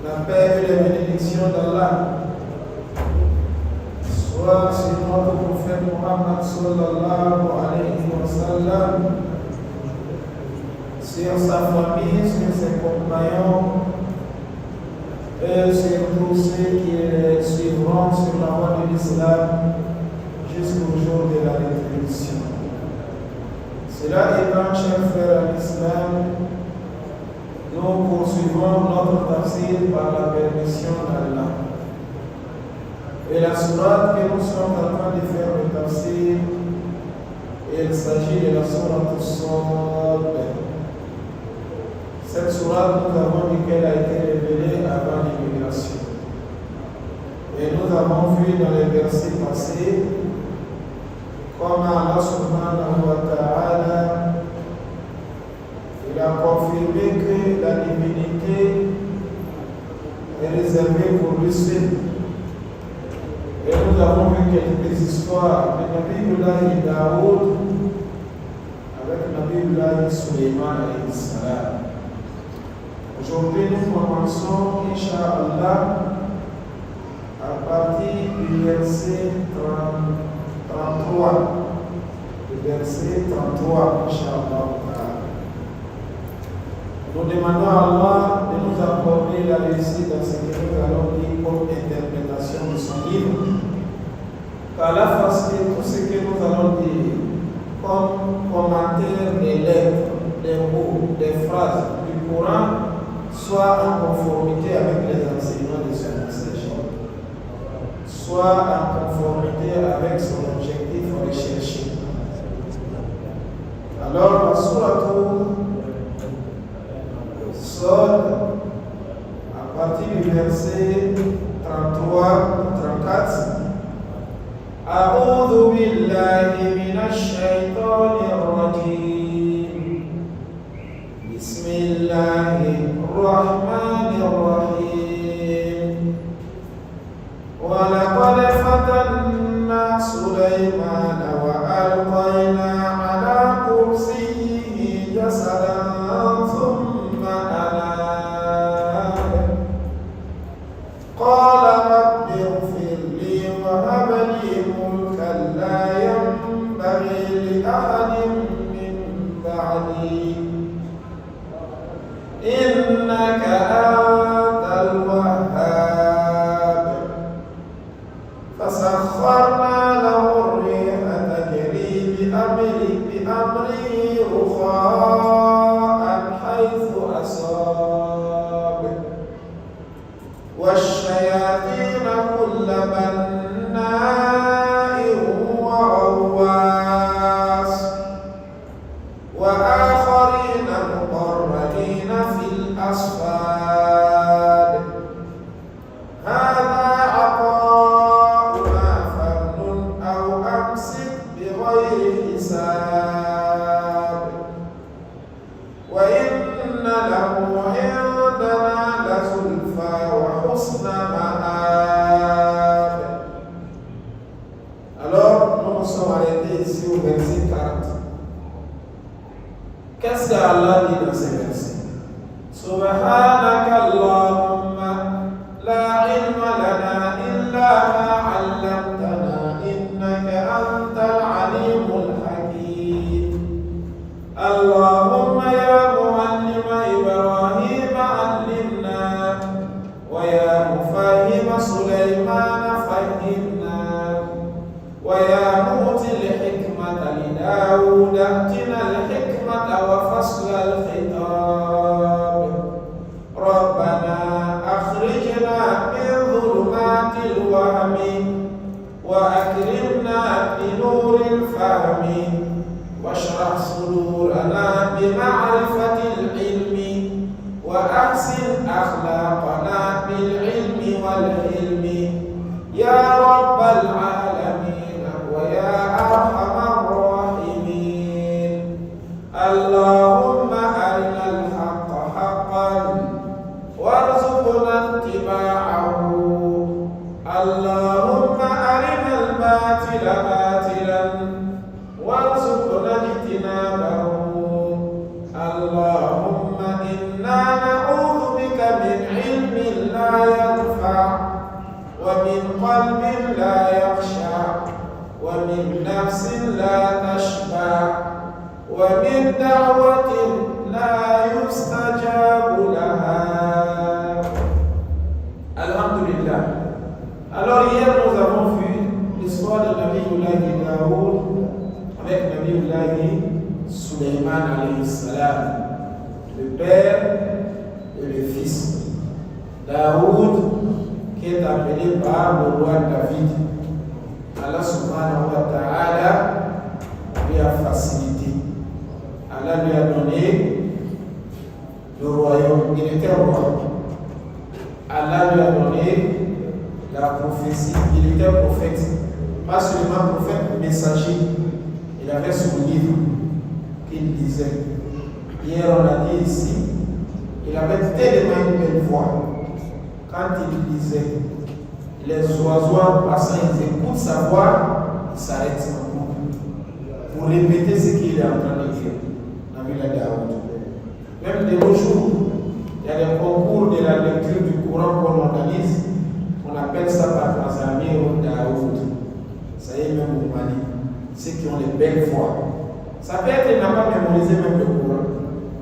la paix et les bénédictions d'Allah soient sur notre prophète Muhammad sallallahu alayhi wa sallam, sur sa famille, sur ses compagnons et sur tous ceux qui les suivront sur la voie de l'islam jusqu'au jour de la résurrection. Cela étant, chers frères à l'islam, nous poursuivons notre tafsir par la permission d'Allah. Et la sourate que nous sommes en train de faire le tafsir, il s'agit de la sourate As-Sad. Cette sourate, nous avons dit qu'elle a été révélée avant l'immigration. Et nous avons vu dans les versets passés comment Allah subhanahu wa ta'ala il a confirmé que la divinité est réservée pour lui seul. Et nous avons vu quelques histoires de Nabiullah Daoud avec Nabiullah Sulaiman alayhi salam. Aujourd'hui, nous commençons, Inch'Allah, à partir du verset 33. Le verset 33, Inch'Allah. Nous demandons à Allah de nous accorder la réussite dans ce que nous allons dire comme interprétation de son livre. Qu'Allah fasse que tout ce que nous allons dire comme commentaire des lettres, des mots, des phrases du Coran soit en conformité avec les enseignements de son message, soit en conformité avec son objectif recherché. Alors, la sourate Sad, à partir du verset 33-34, A'udhu billahi minash shaitanir rajim. Bismillahir rahmanir rahim. Wa laqad fatanna Sulaymana wa alqayna ala kursiyyihi jasadan thumma anab. Qala rabbi ighfir li wa hab li mulkan la yanbaghi li ahadin min ba'di innaka antal wahhab. فسخرنا له الريح تجري بأمره رخاء حيث أصاب والشياطين كل بناء وغواص وآخرين مقرنين في الأصفاد. هذا عطاؤنا فامنن أو أمسك بغير حساب وإن له عندنا لزلفى وحسن مآب. Alors, nous nous sommes arrêtés ici au verset 40. Qu'est-ce qu'Allah dit dans ces versets? Subhanaka Allahumma la ilma lana illa ma 'allamtana innaka antal alimul hakim. Allahumma ya muallima Ibrahim 'allimna wa ya mufahima Sulaiman fahimna wa ya mu'til hikmata li Daud atina al hikmata wa fasla al khitab. Rabbana akhrijna min dhulumatil wahmi wa akrimna bi nuril fahmi washrah sudurana bi ma'rifatil ilmi wa ahsin akhlaqana bil ilmi wal hilmi ya rabbal alamin wa ya arhamar rahimin. Allahumma arina al-haqqa haqqan warzuqna ittiba'ahu. Allahumma arina al-batila batilan warzuqna ijtinabahu. Allahumma inna na'udhu bika min علم لا ينفع ومن قلب لا يخشع ومن نفس لا تشبع ومن دعوة لا يستجاب لها. Alhamdulillah. Alors hier nous avons vu l'histoire de Nabiullah Daoud avec Nabiullah Sulaiman alayhi salam, le père et le fils. Daoud qui est appelé par le roi David. Allah subhanahu wa ta'ala lui a facilité. Allah lui a donné le royaume. Il était roi. Allah lui a donné la prophétie. Il était prophète. Pas seulement prophète, mais messager. Il avait son livre qu'il disait. Hier on a dit ici, il avait tellement une belle voix. Quand il disait, les oiseaux en passant, ils écoutent sa voix, ils s'arrêtent pour répéter ce qu'il est en train de dire. Nabiullah Daoud. Même de nos jours, il y a des concours de la lecture du Coran qu'on organise. On appelle ça par Azamir Daoud. Ça y est, même au Mali. Ceux qui ont les belles voix. Ça peut être, il n'a pas mémorisé même le Coran.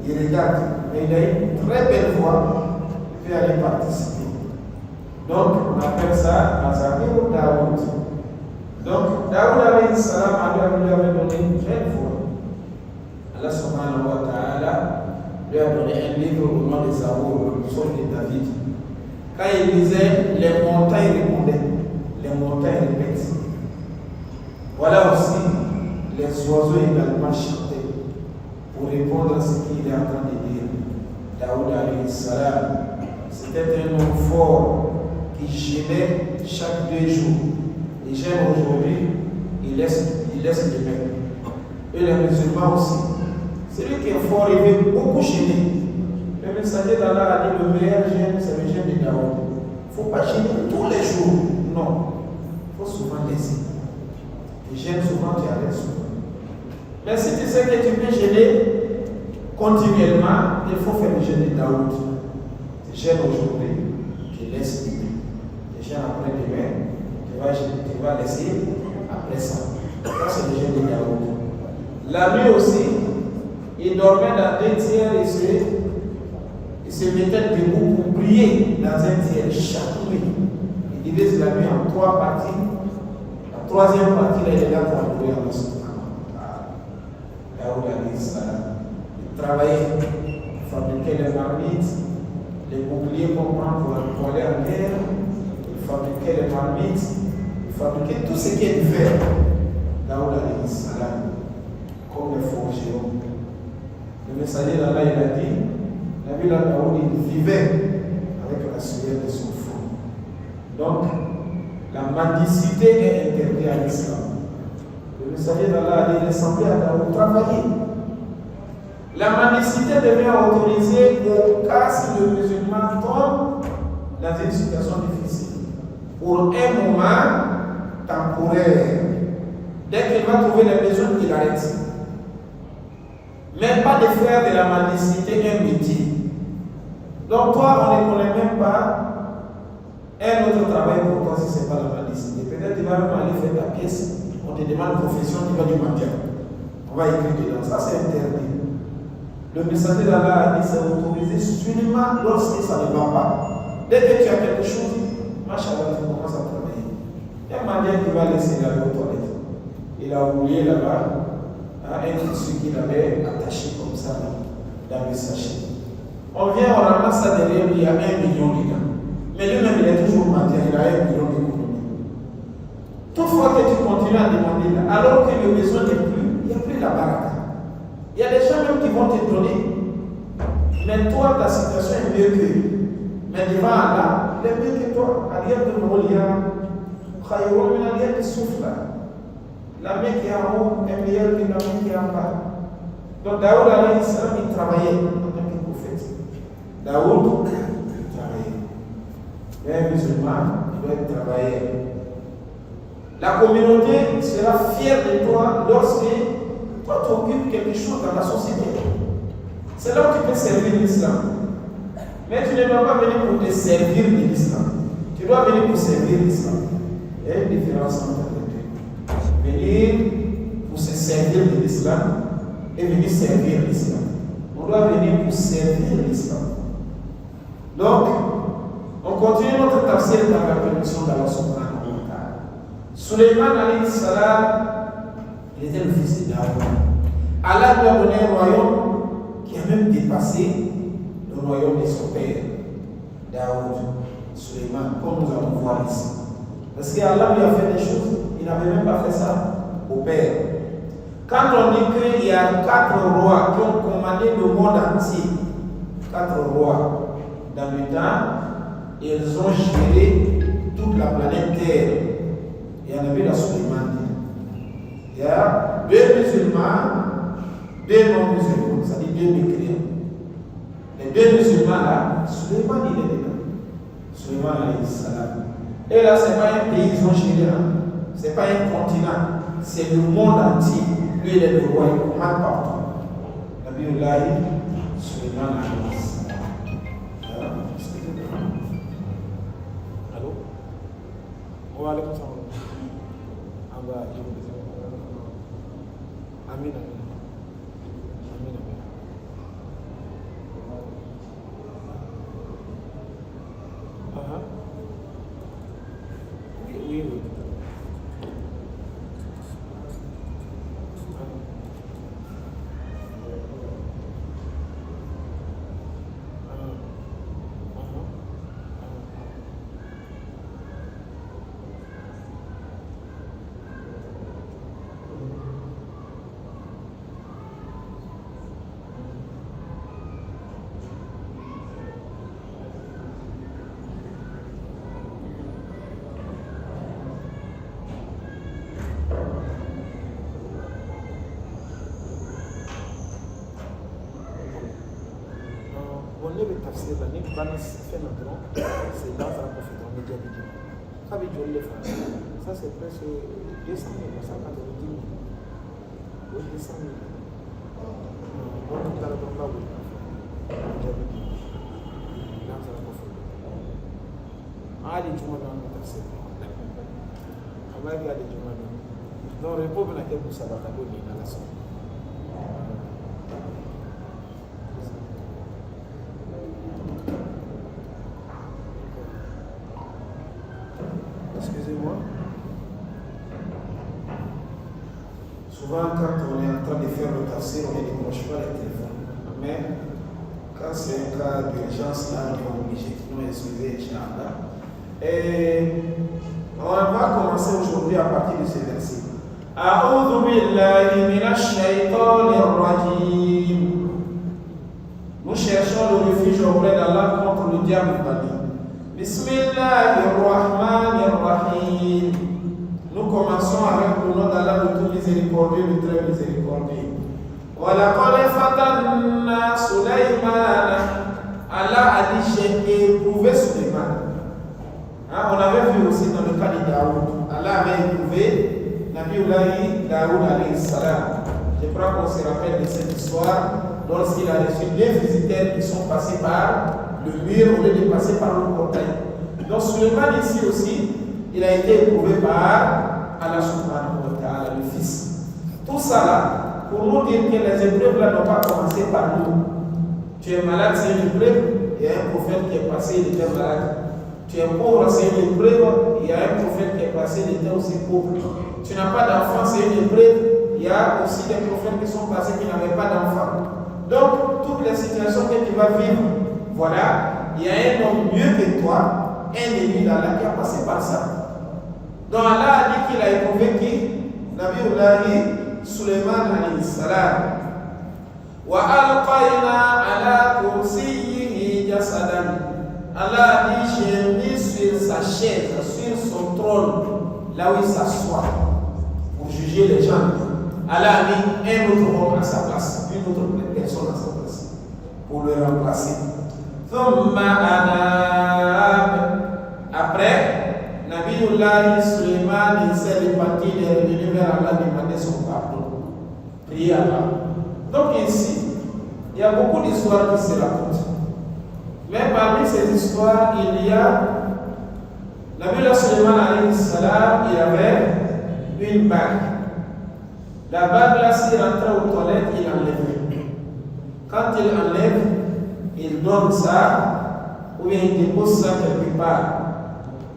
Il regarde, mais il a une très belle voix. Il peut aller participer. Donc, on appelle ça Azamir Daoud. Donc, Daoud alayhi salam lui avait donné une belle voix. Allah subhanahu wa ta'ala lui a donné un livre au nom des Zabour, le psaume de David. Quand il disait, les montagnes répondaient, les montagnes répètent. Voilà aussi, les oiseaux également chantaient pour répondre à ce qu'il est en train de dire. Daoud alayhi salam, c'était un homme fort qui gênait chaque 2 jours. Les gêne aujourd'hui, il laisse demain. Et les musulmans aussi. Celui qui est fort, il veut beaucoup gêner. Le messager d'Allah a dit le meilleur gêne, c'est le gêne de Daoud. Il ne faut pas gêner tous les jours. Non. Il faut souvent laisser. Tu gênes souvent, tu arrêtes souvent. Mais si tu sais que tu peux gêner continuellement, il faut faire le gêne de Daoud. Tu gênes aujourd'hui, tu laisses demain. Tu gênes après demain, tu vas laisser après ça. Ça, c'est le gêne de Daoud. La nuit aussi, il dormait dans 2 tiers et se mettait debout pour prier dans un tiers chaque nuit. Il divise la nuit en 3 parties. La 3e partie, là, il est là pour adorer Allah subhanahu wa ta'ala. Daoud alayhi salam. Il travaillait, il fabriquait les marmites, les boucliers qu'on prend pour aller en guerre, il fabriquait les marmites, il fabriquait tout ce qui est du fer. Daoud alayhi salam, comme les forgerons. Le messager d'Allah, il a dit, Nabiullah Daoud, il vivait avec la sueur de son front. Donc, la mendicité est interdite à l'islam. Le messager d'Allah a dit, il est semblé à Daoud travailler. La mendicité devient autorisée au cas si le musulman tombe dans une situation difficile. Pour un moment temporaire. Dès qu'il va trouver les besoins, il arrête. Mais pas de faire de la mendicité un métier. Donc toi, on ne connaît même pas un autre travail pour toi si ce n'est pas la mendicité. Peut-être tu vas même aller faire ta pièce, on te demande une profession, tu vas du mendiant. On va écrire dedans. Ça, c'est interdit. Le messager d'Allah a dit c'est autorisé seulement lorsque ça ne va pas. Dès que tu as quelque chose, machallah, tu commences à travailler. Il y a un mendiant qui va laisser la aux toilettes. Il a oublié là-bas un tissu qu'il avait attaché comme ça dans le sachet. On vient, on ramasse ça derrière lui, il y a 1 million dedans. Mais lui-même, il est toujours mendiant, il a 1 million d'économies. Toutefois que tu continues à demander là, alors que le besoin n'est plus, il n'y a plus la baraka. Il y a des gens même qui vont te donner. Mais toi, ta situation est mieux qu'eux. Mais devant Allah, il est mieux que toi. Aliyah de Moulia, Khaïron, mais Aliyah qui souffle là. La main qui est en haut est meilleure que la main qui est en bas. Donc Daoud alayhi salam, il travaillait en tant que prophète. Daoud, il travaillait. Mais un musulman, il doit être travailleur. La communauté sera fière de toi lorsque toi tu occupes quelque chose dans la société. C'est là où tu peux servir l'islam. Mais tu ne dois pas venir pour te servir de l'islam. Tu dois venir pour servir l'islam. Il y a une différence entre les deux. Venir pour se servir de l'islam et venir servir l'islam. On doit venir pour servir l'islam. Donc, on continue notre tafsir dans la permission d'Allah subhanahu wa ta'ala. Suleiman alayhi salam, il était le fils de Daoud. Allah lui a donné un royaume qui a même dépassé le royaume de son père, Daoud, Suleiman, comme nous allons voir ici. Parce qu'Allah lui a fait des choses, il n'avait même pas fait ça au père. Quand on dit qu'il y a 4 rois qui ont commandé le monde entier, 4 rois dans le temps, ils ont géré toute la planète Terre. Il y en avait dans Suleiman. Il y a 2 musulmans, 2 non-musulmans, c'est-à-dire 2 mécréants. Les 2 musulmans là, Suleiman il est dedans. Suleiman alayhi salam. Et là, ce n'est pas un pays ils ont géré, ce n'est pas un continent, c'est le monde entier. Lui, il est le roi, il commande partout. Nabiullahi Suleiman alayhi salam. Allô? On va aller comme ça. On va y aller. Amin, amin. Amin, amin. Oui, oui. C'est la ligne balance fait maintenant, c'est dans la conférence média vidéo. Ça veut dire les femmes. Ça c'est presque 200 000, 190 000. Oui, 200 000. On est dans le bon là, oui. Média vidéo. Dans la conférence. Ah, les gens dans le taxi. On va regarder les gens dans le. Donc, le pauvre n'a qu'à vous savoir à l'eau dans la soirée. Excusez-moi. Souvent, quand on est en train de faire le tafsir, on ne décroche pas les téléphones. Mais quand c'est un cas d'urgence, là, on est obligé. Sinon, excusez, Inch'Allah. Et on va commencer aujourd'hui à partir de ce verset. A'udhu billahi minash shaytanir rajim. Nous cherchons le refuge auprès d'Allah contre le diable banni. Bismillahirrahmanirrahim. Nous commençons avec le nom d'Allah, le tout miséricordieux, le très miséricordieux. Wa laqad fatanna Sulayman. Allah a dit j'ai éprouvé Sulayman. On avait vu aussi dans le cas de Daoud. Allah avait éprouvé Nabiullahi Daoud alayhi salam. Je crois qu'on se rappelle de cette histoire lorsqu'il a reçu 2 visiteurs qui sont passés par le mur au lieu de passer par le portail. Donc Suleiman ici aussi, il a été éprouvé par Allah subhanahu wa ta'ala, le Fils. Tout ça là, pour nous dire que les épreuves là n'ont pas commencé par nous. Tu es malade, c'est une épreuve, il y a un prophète qui est passé, il était malade. Tu es pauvre, c'est une épreuve, il y a un prophète qui est passé, il était aussi pauvre. Tu n'as pas d'enfant, c'est une épreuve, il y a aussi des prophètes qui sont passés qui n'avaient pas d'enfant. Donc, toutes les situations que tu vas vivre, voilà, il y a un homme mieux que toi, un élu d'Allah qui a passé par ça. Donc Allah a dit qu'il a éprouvé qui? Nabiullahi Suleiman alayhi salam. Wa alqayna ala kursiyyihi jasadan. Allah a dit j'ai mis sur sa chaise, sur son trône, là où il s'assoit, pour juger les gens. Allah a mis un autre homme à sa place, une autre personne à sa place, pour le remplacer. Après, Nabiullahi Suleiman il s'est réparti, il est revenu vers Allah demander son pardon. Prier Allah. Donc ici, il y a beaucoup d'histoires qui se racontent. Mais parmi ces histoires, il y a Nabi Sulaiman alayhi salam, il avait une bague. La bague là, s'il rentrait aux toilettes, il enlève. Quand il enlève, il donne ça, ou bien il dépose ça quelque part.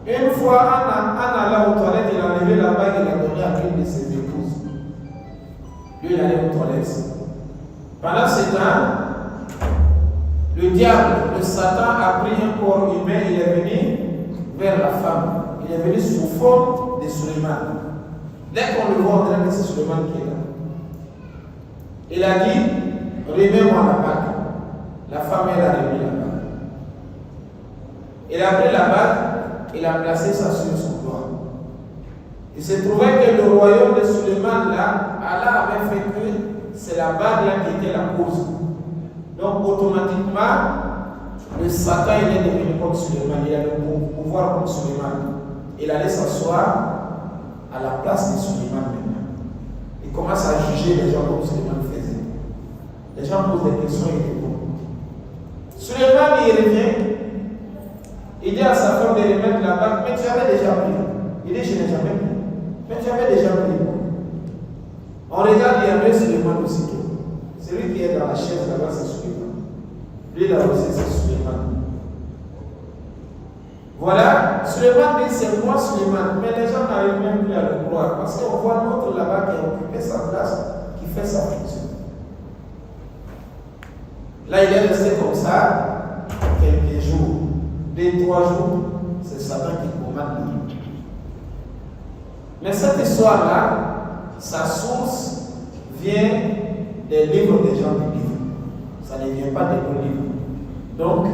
Une fois, en allant aux toilettes, il a enlevé la bague et l'a donnée à une de ses épouses. Lui, il allait aux toilettes. Pendant ce temps, le diable, le Satan, a pris un corps humain, il est venu vers la femme. Il est venu sous forme de Suleiman. Dès qu'on le voit, on dirait que c'est Suleiman qui est là. Il a dit, remets-moi la bague. La femme, elle a remis la bague. Il a pris la bague, il a placé ça sur son doigt. Il se trouvait que le royaume de Suleiman, là, Allah avait fait que c'est la bague là qui était la cause. Donc, automatiquement, le Satan, il est devenu comme Suleiman. Il a le pouvoir comme Suleiman. Il allait s'asseoir à la place de Suleiman maintenant. Il commence à juger les gens comme Suleiman faisait. Les gens posent des questions et répondent. Suleiman, il revient. Il dit à sa femme de remettre la bague. Mais tu avais déjà pris. Il dit, je n'ai jamais pris. Mais tu avais déjà pris. On regarde, il y avait Suleiman aussi. Celui qui est dans la chaise là-bas, c'est Suleiman. Lui là aussi, c'est Suleiman. Voilà, Suleiman dit c'est moi Suleiman, mais les gens n'arrivent même plus à le croire parce qu'on voit l'autre là-bas qui a occupé sa place, qui fait sa fonction. Là, il est resté comme ça quelques jours. 2-3 jours, c'est Satan qui commande lui. Mais cette histoire-là, sa source vient des livres des gens du livre. Ça ne vient pas de nos livres. Donc,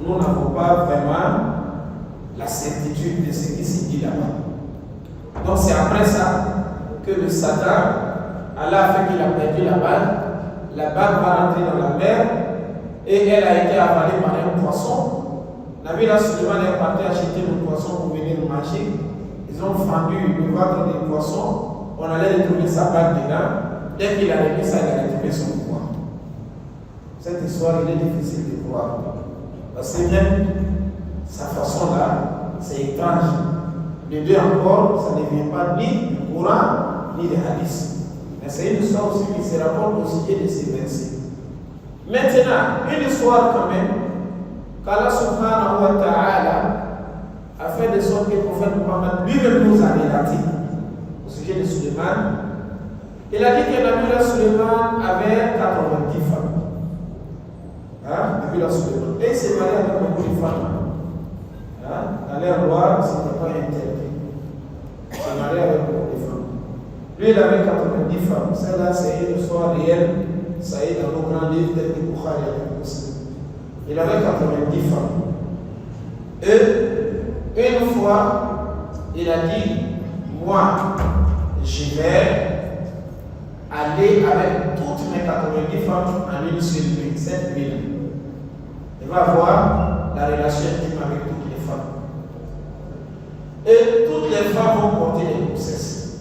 nous n'avons pas vraiment la certitude de ce qui se dit là-bas. Donc, c'est après ça que le Satan, Allah a fait qu'il a perdu la bague va rentrer dans la mer et elle a été avalée par un poisson. Nabi Sulaiman est parti acheter le poisson pour venir manger. Ils ont fendu le ventre des poissons. On allait retrouver sa bague dedans. Dès qu'il a remis ça, il a retrouvé son pouvoir. Cette histoire, il est difficile de croire. Parce que même sa façon là, c'est étrange. Les deux encore, ça ne vient pas ni du Coran, ni des hadiths. Mais c'est une histoire aussi qui se rapporte au sujet de ces versets. Maintenant, une histoire quand même, qu'Allah subhanahu wa ta'ala a fait de sorte que le prophète Muhammad lui-même nous a relaté au sujet de Suleiman. Il a dit que Nabi Sulaiman avait 90 femmes. Nabi Sulaiman. Et il s'est marié avec beaucoup de femmes. Dans les rois, ce n'était pas interdit. Il s'est marié avec beaucoup de femmes. Lui, il avait 90 femmes. Celle-là, c'est une histoire réelle. Ça y est dans nos grands livres tels que Bukhari et Muslim. Il avait 90 femmes. Et une fois, il a dit, moi, je vais aller avec toutes mes 90 femmes en une seule nuit, cette nuit. Il va avoir la relation intime avec toutes les femmes. Et toutes les femmes vont porter des grossesses.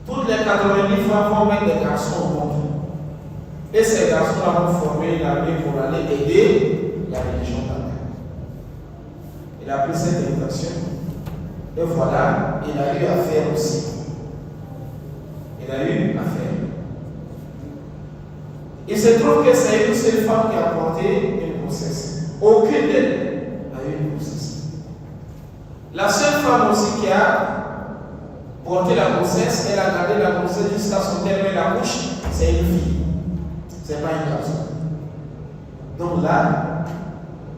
Toutes les 90 femmes vont mettre des garçons au monde. Et ces garçons-là vont former une armée pour aller aider la religion d'Allah. Il a pris cette invitation. Et voilà, il a eu affaire aussi. Il a eu affaire. Il se trouve que c'est une seule femme qui a porté une grossesse. Aucune d'elles a eu une grossesse. La seule femme aussi qui a porté la grossesse, elle a gardé la grossesse jusqu'à son terme et la bouche, c'est une fille. Ce n'est pas un garçon. Donc là,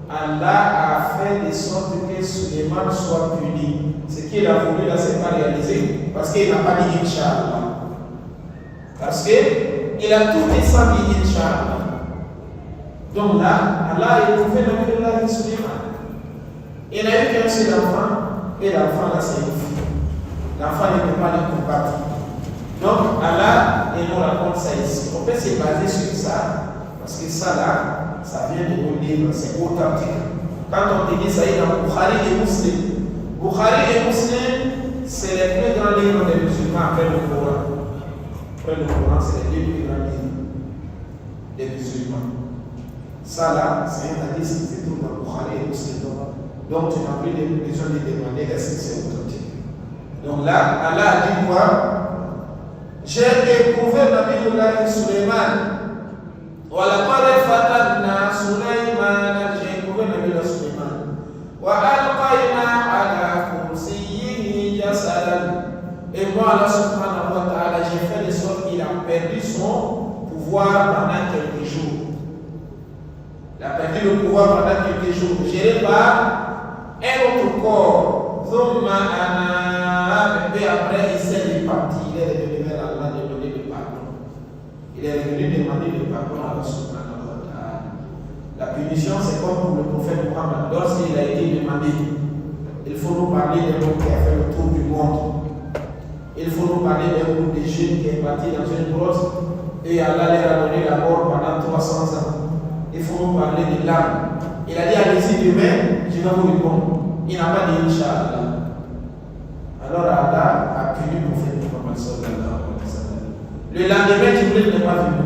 Allah a fait de sorte que Suleiman soit puni. Ce qu'il a voulu là, ce n'est pas réalisé. Parce qu'il n'a pas dit Inch'Allah. Parce qu'il a tout dit sans dire Inch'Allah. Donc là, Allah a éprouvé le nom de Suleiman. Il n'a eu qu'un seul enfant, et l'enfant là, c'est une fille. L'enfant ne peut pas le combattre. Donc Allah, il nous raconte ça ici. On peut se baser sur ça, parce que ça là, ça vient de nos livres, c'est authentique. Quand on te dit ça, il y a Bukhari et Muslim. Bukhari et Muslim, c'est les plus grands livres des musulmans après le Coran. Après le Coran, c'est les deux plus grands livres des musulmans. Ça là, c'est un hadith qui se trouve dans Bukhari et Muslim. Donc tu n'as plus besoin de demander est-ce que c'est authentique. Donc là, Allah a dit quoi? J'ai éprouvé Nabiullah Suleiman. وَلَقَدْ فَتَنَّا سُلَيْمَانَ. J'ai éprouvé Nabiullah Suleiman. وَأَلْقَيْنَا عَلَى كُرْسِيِّهِ جَسَدًا. Et moi, Allah subhanahu wa ta'ala, j'ai fait de sorte qu'il a perdu son pouvoir pendant quelques jours. Il a perdu le pouvoir pendant quelques jours, géré par un autre corps. Et après, il s'est réparti. Il est revenu vers Allah de demander le pardon. Il est revenu demander le pardon à Allah subhanahu wa ta'ala. La punition, c'est comme pour le prophète Muhammad. Lorsqu'il a été demandé, il faut nous parler d'un homme qui a fait le tour du monde. Il faut nous parler d'un groupe de jeunes qui est parti dans une grotte et Allah leur a donné la mort pendant 300 ans. Il faut nous parler de l'âme. Il a dit allez-y demain, je vais vous répondre. Il n'a pas dit Inch'Allah. Alors Allah a puni le prophète Muhammad sallallahu alayhi wa sallam. Le lendemain, Jibril n'est pas venu.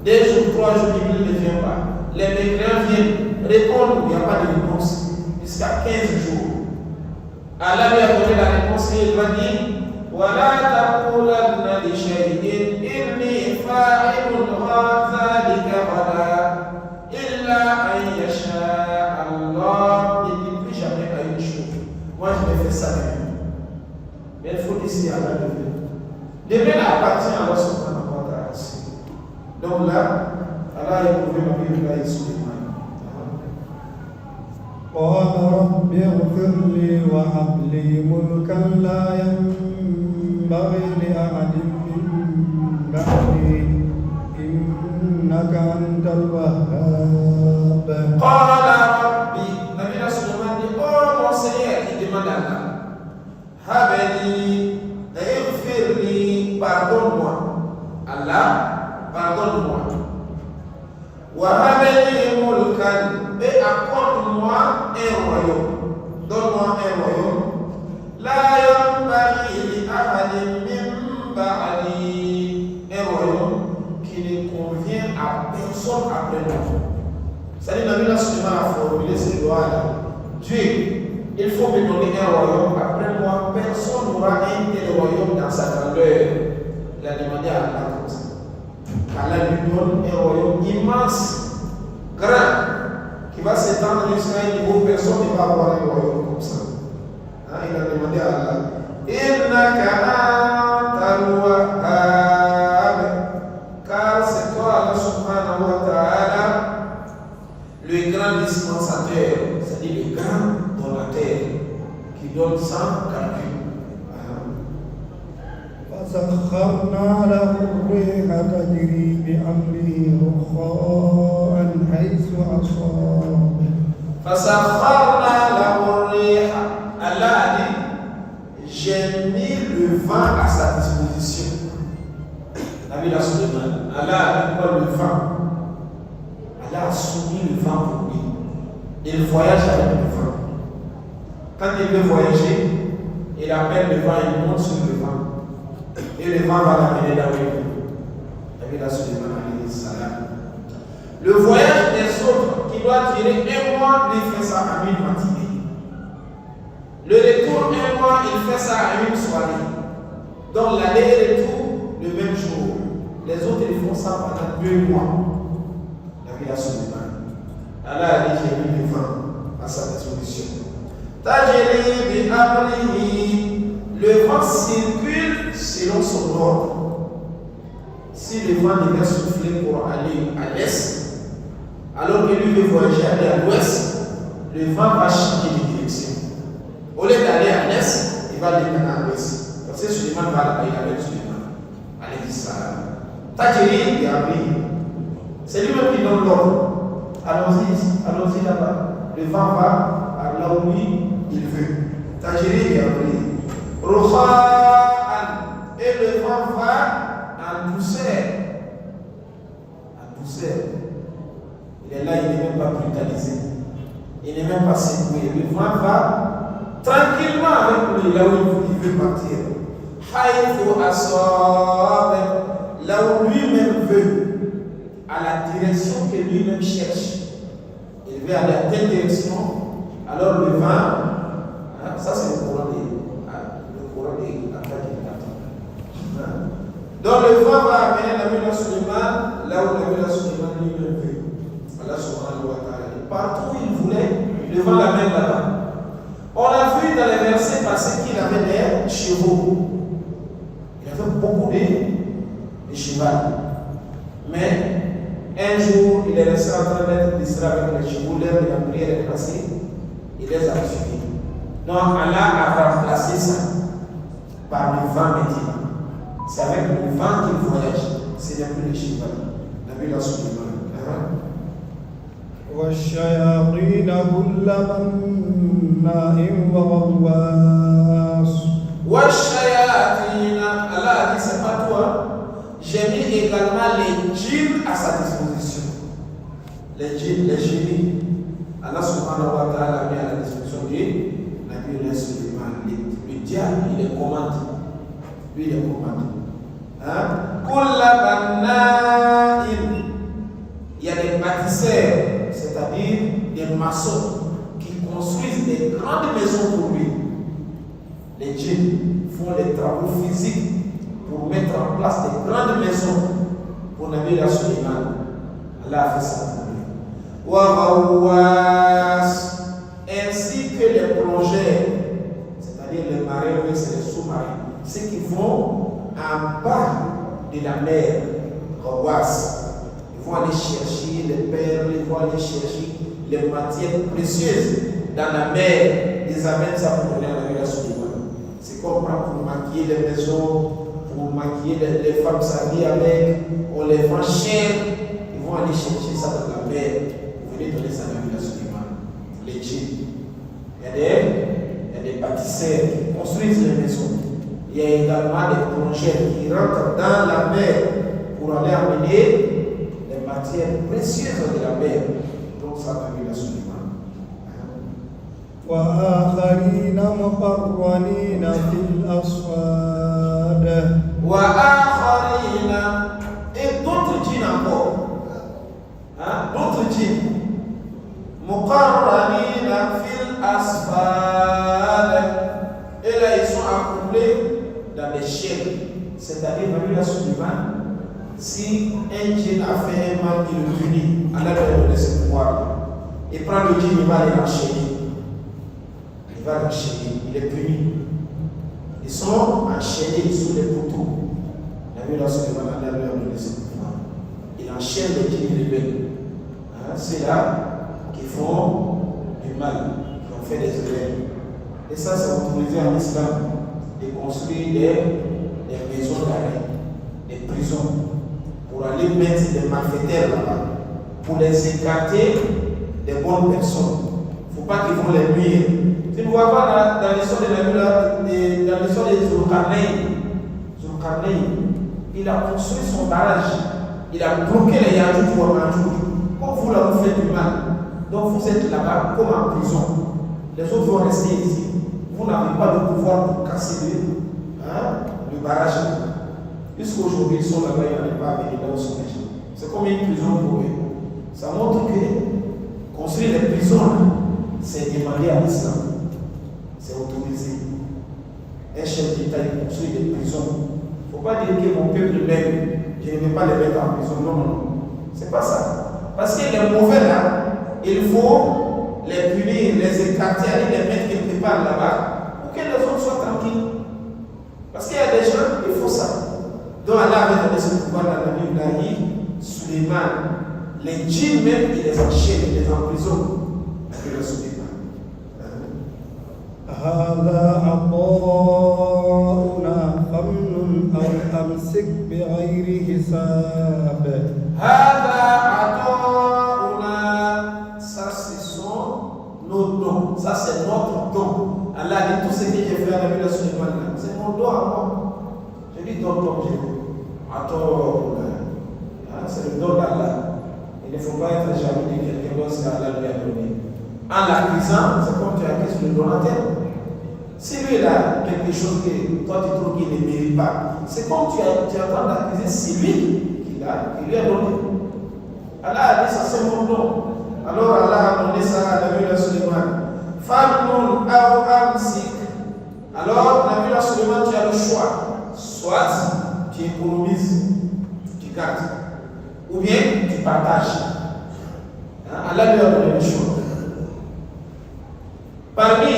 2 jours, 3 jours, Jibril ne vient pas. Les mécréants viennent répondre, il n'y a pas de réponse. Jusqu'à 15 jours. Allah lui a donné la réponse et il va dire وَلَا تَقُولَنَّ لِشَيْءٍ إِنِّي فَاعِلٌ ذَلِكَ غَدًا إِلَّا أَن يَشَاءَ اللَّهُ. Il ne dit plus jamais à une chose. Moi, je vais faire ça demain. Mais il faut laisser Allah demain. Demain appartient à Allah subhanahu wa ta'ala. Donc là, Allah a éprouvé Nabiullah Suleiman. قال رب اغفر لي وهب لي ملكا لا ينبغي لأحد من بعدي إنك أنت الوهاب. قال ربي. Nabiullah Suleiman dit oh mon Seigneur, il demande à Allah هب لي اغفر لي, pardonne-moi. Allah, pardonne-moi. وهب لي ملكا, et accorde-moi un royaume. Donne-moi un royaume. لا ينبغي لأحد من بعدي, un royaume qui ne convient à personne après moi. C'est-à-dire, Nabiullah Suleiman a formulé ces lois-là. Dieu, il faut me donner un royaume. Après moi, personne n'aura un tel royaume dans sa grandeur. Il a demandé à Allah comme ça. Allah lui donne un royaume immense, grand, qui va s'étendre jusqu'à un niveau où personne ne va avoir un royaume comme ça. Hein, il a demandé à Allah Innaka antal wahhab, car c'est toi, Allah subhanahu wa ta'ala, le grand dispensateur, c'est-à-dire le grand donateur, qui donne sans calcul. فسخرنا له الريح تجري بأمره رخاء حيث أصاب. فسخرنا له الريح. Allah a dit j'ai mis le vent à sa disposition. Nabiullah Suleiman, Allah a dit quoi le vent? Allah a soumis le vent pour lui. Il voyage avec le vent. Quand il veut voyager, il appelle le vent, il monte sur le vent. Et le vent va l'amener là où il veut. Nabiullah Suleiman alayhi salam. Le voyage des autres qui doit durer un mois, lui fait ça à une matinée. Le retour un mois, il fait ça à une soirée. Donc l'aller et retour le même jour. Les autres ils font ça pendant 2 mois. Nabiullah Suleiman. Allah a dit j'ai mis le vent à sa disposition. Tajri bi amrihi. Le vent circule selon son ordre. Si le vent devait souffler pour aller à l'est, alors que lui veut voyager aller à l'ouest, le vent va changer de direction. Au lieu d'aller à l'est, il va aller à l'ouest. Parce que Suleiman va là-bas, il avait Suleiman. Alayhi salam. Tajri bi amrihi. C'est lui-même qui donne l'ordre. Allons-y là-bas. Le vent va là où lui il veut. Tajri bi amrihi. Et le vent va en douceur. En douceur. Il est là, il n'est même pas brutalisé. Il n'est même pas secoué. Le vent va tranquillement avec lui, là où il veut partir. Là où lui-même veut, à la direction que lui-même cherche. il veut aller à telle direction, alors le vent, ça c'est le courant des attaques qui donc le vent va amener Nabi Suleiman là où Nabi Suleiman lui-même veut. Allah subhanahu wa ta'ala. Partout où il voulait, le vent l'amène là-bas. On a vu dans les versets passés qu'il avait des chevaux. Il avait beaucoup de chevaux. Mais un jour, il est resté en train d'être distrait avec les chevaux, l'heure de la prière est passée, il les a suivis. Donc Allah a remplacé ça par le vent méditerranéen. C'est avec le vent qu'il voyage, ce n'est plus les chevaux. Nabi Suleiman. والشياطين كل بناء وغواص. والشياطين, Allah a dit c'est pas toi. J'ai mis également les djinns à sa disposition. Les génies. Allah subhanahu wa ta'ala a mis à la disposition de Nabi Suleiman. Le diable, il les commande. Lui, il les commande. Kulla banna'in. Il y a des bâtisseurs, c'est-à-dire des maçons qui construisent des grandes maisons pour lui. Les djinns font des travaux physiques pour mettre en place des grandes maisons pour Nabi Suleiman. Allah a fait ça pour lui. Ainsi que les plongeurs, c'est-à-dire les marins, c'est les sous-marins, ceux qui vont en bas de la mer, ils vont aller chercher les perles, ils vont aller chercher les matières précieuses dans la mer, ils amènent ça pour donner à Nabi Suleiman. C'est comme pour maquiller les maisons, pour maquiller les femmes s'habillent avec, on les vend cher, ils vont aller chercher ça dans la mer, vous venez donner ça à Nabi Suleiman. Les djinns. Il y a des bâtisseurs qui construisent les maisons. Il y a également des plongeurs qui rentrent dans la mer pour aller amener les matières précieuses de la mer. Donc ça va Nabi Suleiman. وآخرين مقرنين في الأصفاد. وآخرين, et d'autres djinns encore. D'autres djinns. مقرنين في الأصفاد. Et là ils sont accouplés dans des chaînes. C'est-à-dire Nabi Suleiman, si un djinn a fait un mal, il le punit. Allah lui a donné ce pouvoir. Il prend le djinn, il va les enchaîner. Il va l'enchaîner, il est puni. Ils sont enchaînés sous les poteaux. Nabi Suleiman, Allah lui a donné ce pouvoir. Il enchaîne les djinns rebelles. C'est là qui font du mal, qui ont fait des erreurs. Et ça, c'est autorisé en islam de construire des maisons d'arrêt, des prisons, pour aller mettre des malfaiteurs là-bas, pour les écarter des bonnes personnes. Il ne faut pas qu'ils vont les nuire. Tu ne vois pas dans l'histoire de dans l'histoire de Zulkarnaïn, il a construit son barrage, il a bloqué les Yadjoudj ou Amadjoudj. Comme vous là, vous faites du mal, donc vous êtes là-bas comme en prison. Les autres vont rester ici. Vous n'avez pas le pouvoir pour casser le barrage. Jusqu'aujourd'hui, ils sont là-bas, ils n'arrivent pas à venir là où ils sont. C'est comme une prison pour eux. Ça montre que construire les prisons, c'est demandé à l'islam. C'est autorisé. Un chef d'État, il construit des prisons. Il ne faut pas dire que mon peuple même, je ne vais pas les mettre en prison. Non, non, non. C'est pas ça. Parce que les mauvais là, il faut les punir, les écarter, aller les mettre quelque part là-bas pour que les autres soient tranquilles. Parce qu'il y a des gens, il faut ça. Donc Allah avait donné ce pouvoir à Nabi Ibrahim, Suleiman. Les djinns même, ils les enchaînent, ils les emprisonnent. Nabi Suleiman. هذا عطاؤنا فمن أو أمسك بغير حساب. هذا عطاؤنا, ça ce sont nos dons, ça c'est notre don. Allah dit tout ce que j'ai fait à Nabi Suleiman, c'est mon don à moi. Je dis don comme je veux. C'est le don d'Allah. Il ne faut pas être jaloux de quelqu'un d'autre que Allah lui a donné. En l'accusant, c'est comme tu accuses le donateur. Si lui il a quelque chose que toi tu trouves qu'il ne mérite pas, c'est comme tu es en train d'accuser, c'est lui qui lui a donné. Allah a dit ça c'est mon don. Alors Allah a donné ça à Nabi Suleiman. Famnun aw amsik. Alors Nabi Suleiman, tu as le choix. Soit tu économises, tu gardes, ou bien tu partages. Allah lui a donné le choix. Parmi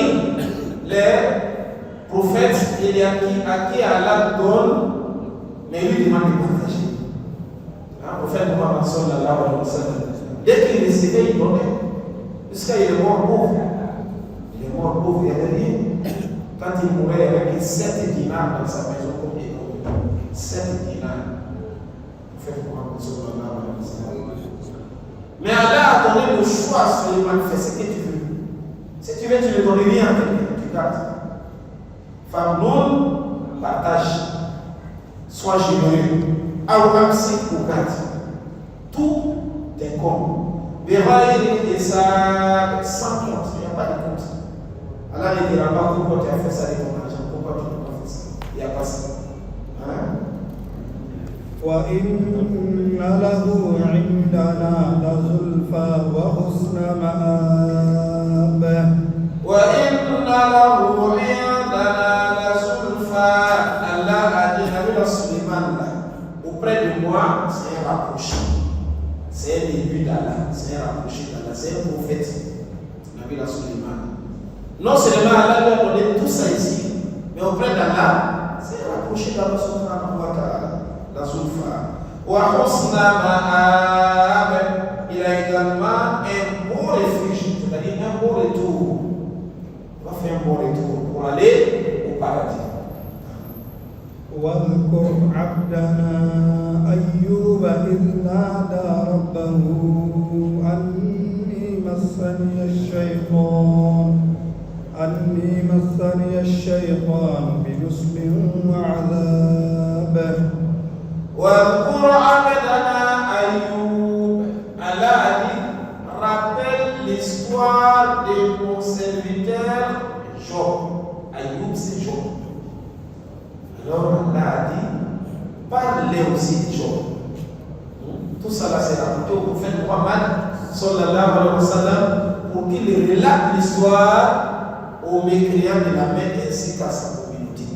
les prophètes, il y a à qui Allah donne, mais lui demande de partager. Le prophète Mohammed sallallahu alayhi wa sallam, dès qu'il recevait, il donnait. Jusqu'à il est mort pauvre. Il est mort pauvre, il n'y avait rien. Quand il mourait, il n'y avait que 7 dinars dans sa maison comme économie. 7 dinars. Le prophète Mohammed sallallahu alayhi wa sallam. Mais Allah a donné le choix à Suleiman, fais ce que tu veux. Si tu veux, tu ne donnes rien à quelqu'un, tu gardes. Femme non, partage. Sois généreux. Awamsi ou garde. Tout est comme. Béraï et ça, sans compte, il n'y a pas de compte. Allah ne dira pas pourquoi tu as fait ça avec ton argent, pourquoi tu n'as pas fait ça. Il n'y a pas ça. Hein? وإن له عندنا لزلفى وحسن مآب وإن له عندنا لزلفى Allah a dit Nabi Suleiman là, auprès de moi, c'est un rapproché. C'est un début d'Allah, c'est un rapproché d'Allah, c'est un prophète. Nabi Suleiman. Non seulement Allah lui a donné tout ça ici, mais auprès d'Allah, c'est un rapproché d'Allah subhanahu wa ta'ala. La Zulfa. Wa husna ma'ab. Il a également un bon refuge, c'est-à-dire un bon retour. Il va faire un bon retour pour aller au paradis. واذكر عبدنا أيوب إذ نادى ربه أني مسني الشيطان بنصب وعذاب واذكر عبدنا أيوب. Allah a dit, rappelle l'histoire de mon serviteur Job. Ayoub, c'est Job. Alors Allah a dit, parlez aussi de Job. Tout ça là, c'est raconté au prophète Muhammad sallallahu alayhi wa sallam pour qu'il relate l'histoire aux mécréants de la mer ainsi qu'à sa communauté.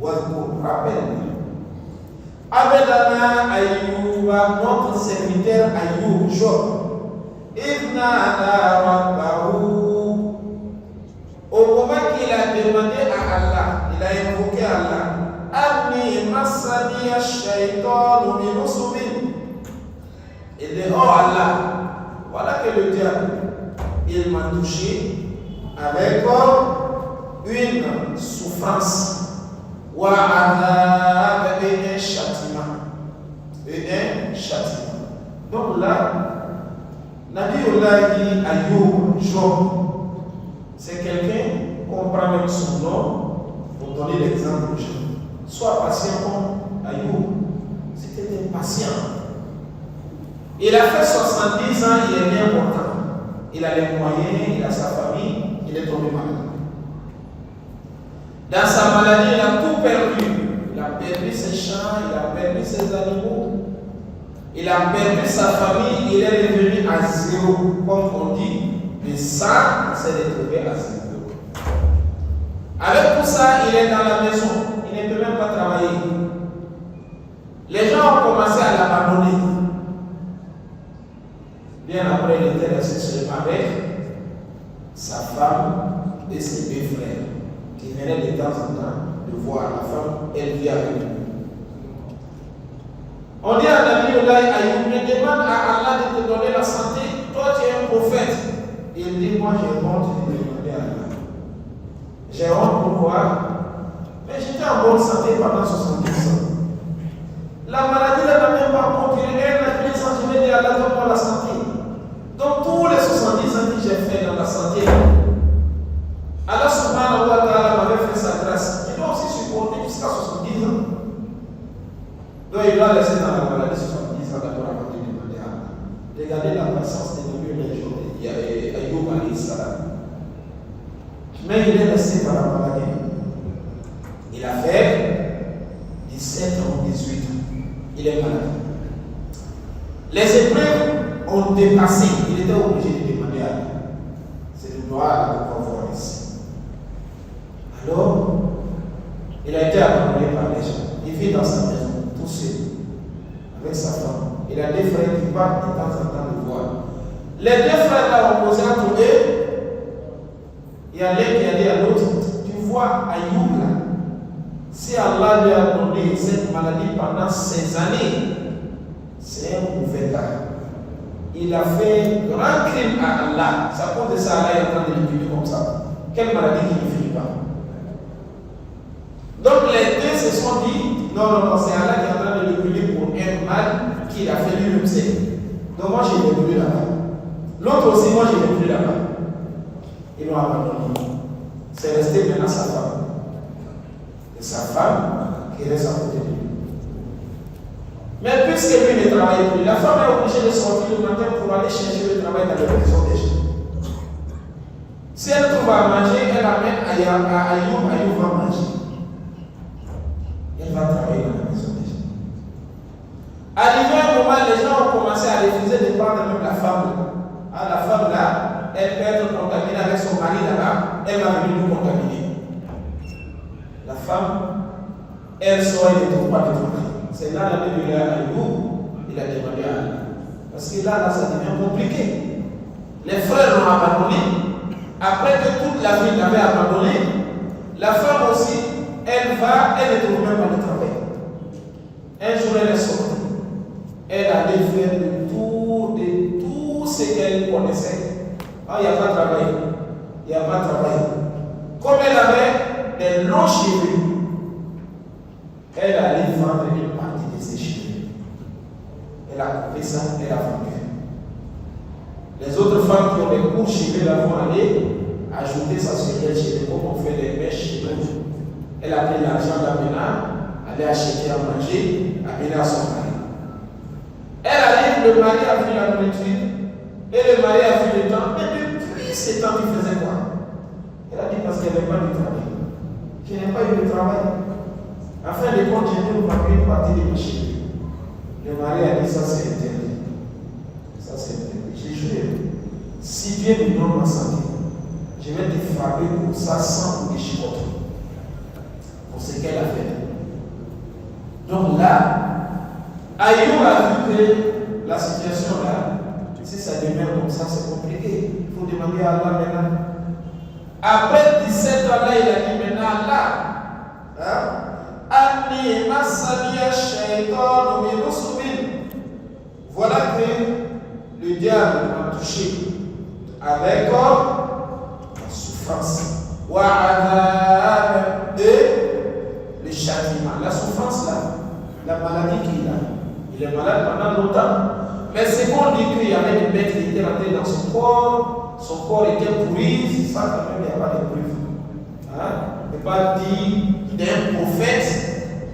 Pour rappel. Abedana Ayyuba, notre serviteur Ayoub, Job, Ibnana Rabbahu, au moment qu'il a demandé à Allah, il a invoqué Allah, Anni Massani Ash-Shaytanu min Nusubin. Il dit, oh Allah, voilà que le diable, il m'a touché avec une souffrance. Wa adab et un châtiment. Donc là, Nabiullahi Ayoub, Job, c'est quelqu'un qu'on prend même son nom pour donner l'exemple de Job. Sois patient comme Ayoub. C'était un patient. Il a fait 70 ans, il est bien important. Il a les moyens, il a sa famille, il est tombé malade. Dans sa maladie, il a tout perdu. Il a perdu ses champs, il a perdu ses animaux, il a perdu sa famille, il est revenu à zéro. Comme on dit, de 100, il s'est retrouvé à zéro. Avec tout ça, il est dans la maison, il ne peut même pas travailler. Les gens ont commencé à l'abandonner. Bien après, il était resté seulement avec sa femme et ses deux frères. Il venait de temps en temps de voir la femme, elle vit avec lui. On dit à Nabiullahi Ayoub, me demande à Allah de te donner la santé, toi tu es un prophète. Il dit, moi j'ai honte de demander à Allah. J'ai honte pourquoi? Mais j'étais en bonne santé pendant 70 ans. La maladie n'a même pas continué, elle n'a plus senti de Allah pour la santé. Donc tous les 70 ans que j'ai fait dans la santé, Allah subhanahu wa ta'ala m'avait fait sa grâce. Il doit aussi supporter jusqu'à 70 ans. Donc il doit laisser dans la maladie 70 ans d'abord avant de demander à Allah. Regardez la patience des milieux des jours. Il y a Ayoub alayhi salam. Mais il est resté dans la maladie. Il a fait 17 ans, 18 ans. Il est malade. Les épreuves ont dépassé. Il était obligé de demander Voilà ce qu'on voit ici. Alors, il a été abandonné par les gens. Il vit dans sa maison, tout seul, avec sa femme. Il a des frères qui partent de temps en temps le voir. Les deux frères là opposés entre eux, il y a l'un qui a dit à l'autre, tu vois Ayoub là, si Allah lui a donné cette maladie pendant 16 années, c'est un mauvais gars. Il a fait grand crime à Allah. C'est à cause de ça Allah est en train de le tuer comme ça. Quelle maladie qui ne finit pas. Donc les deux se sont dit, non, c'est Allah qui est en train de le tuer pour un mal qu'il a fait lui-même. Donc moi j'ai le tué là-bas. L'autre aussi, moi j'ai le tué là-bas. Ils l'ont abandonné. C'est resté maintenant sa femme. Et sa femme qui reste à côté de lui. Mais puisque lui ne travaille plus, la femme est obligée de sortir le matin pour aller chercher le travail dans la maison des gens. Si elle trouve à manger, elle amène à Ayoub, Ayoub va manger. Elle va travailler dans la maison des gens. Arrivé un moment, les gens ont commencé à refuser de prendre même la femme. Ah, la femme là, elle peut être contaminée avec son mari là-bas, elle va venir nous contaminer. La femme, elle sort et ne trouve pas de travail. C'est là la Bible à Ayoub, il a demandé à Allah. Parce que là, ça devient compliqué. Les frères l'ont abandonné. Après que toute la ville l'avait abandonné, la femme aussi, elle ne trouve même pas de travail. Un jour, elle est sortie. Elle allait faire le tour de tout ce qu'elle connaissait. Ah, il n'y a pas de travail. Il n'y a pas de travail. Comme elle avait des longs cheveux, elle allait vendre une partie de ses cheveux. Elle a coupé ça, elle a vendu. Les autres femmes qui ont des courts cheveux là vont aller ajouter ça sur les cheveux, comme on fait les mèches chez nous. Elle a pris l'argent d'Amena, elle a acheté à manger, amené à son mari. Elle arrive, le mari a vu la nourriture, et le mari a vu le temps. Mais depuis ce temps, il faisait quoi? Elle a dit parce qu'elle n'avait pas de travail. Je n'ai pas eu de travail. Afin de compte, j'ai dû prendre une partie de mes cheveux. Le mari a dit ça c'est interdit. Ça c'est interdit. J'ai juré. Si Dieu me donne ma santé, je vais te frapper pour ça sans des chicottes. Pour ce qu'elle a fait. Donc là, Ayoub a vu que la situation là, si ça demeure comme ça, c'est compliqué. Il faut demander à Allah maintenant. Après 17 ans là, il a dit maintenant Allah. Anni masaniya shaytan min nusbin. Voilà que le diable m'a touché avec la souffrance. Wa adab et le châtiment. La souffrance là, la maladie qu'il a. Il est malade pendant longtemps. Mais c'est qu'on dit qu'il y avait des bêtes qui étaient rentrées dans son corps était pourri, ça quand même il n'y a pas de preuve. On ne peut pas dire d'un prophète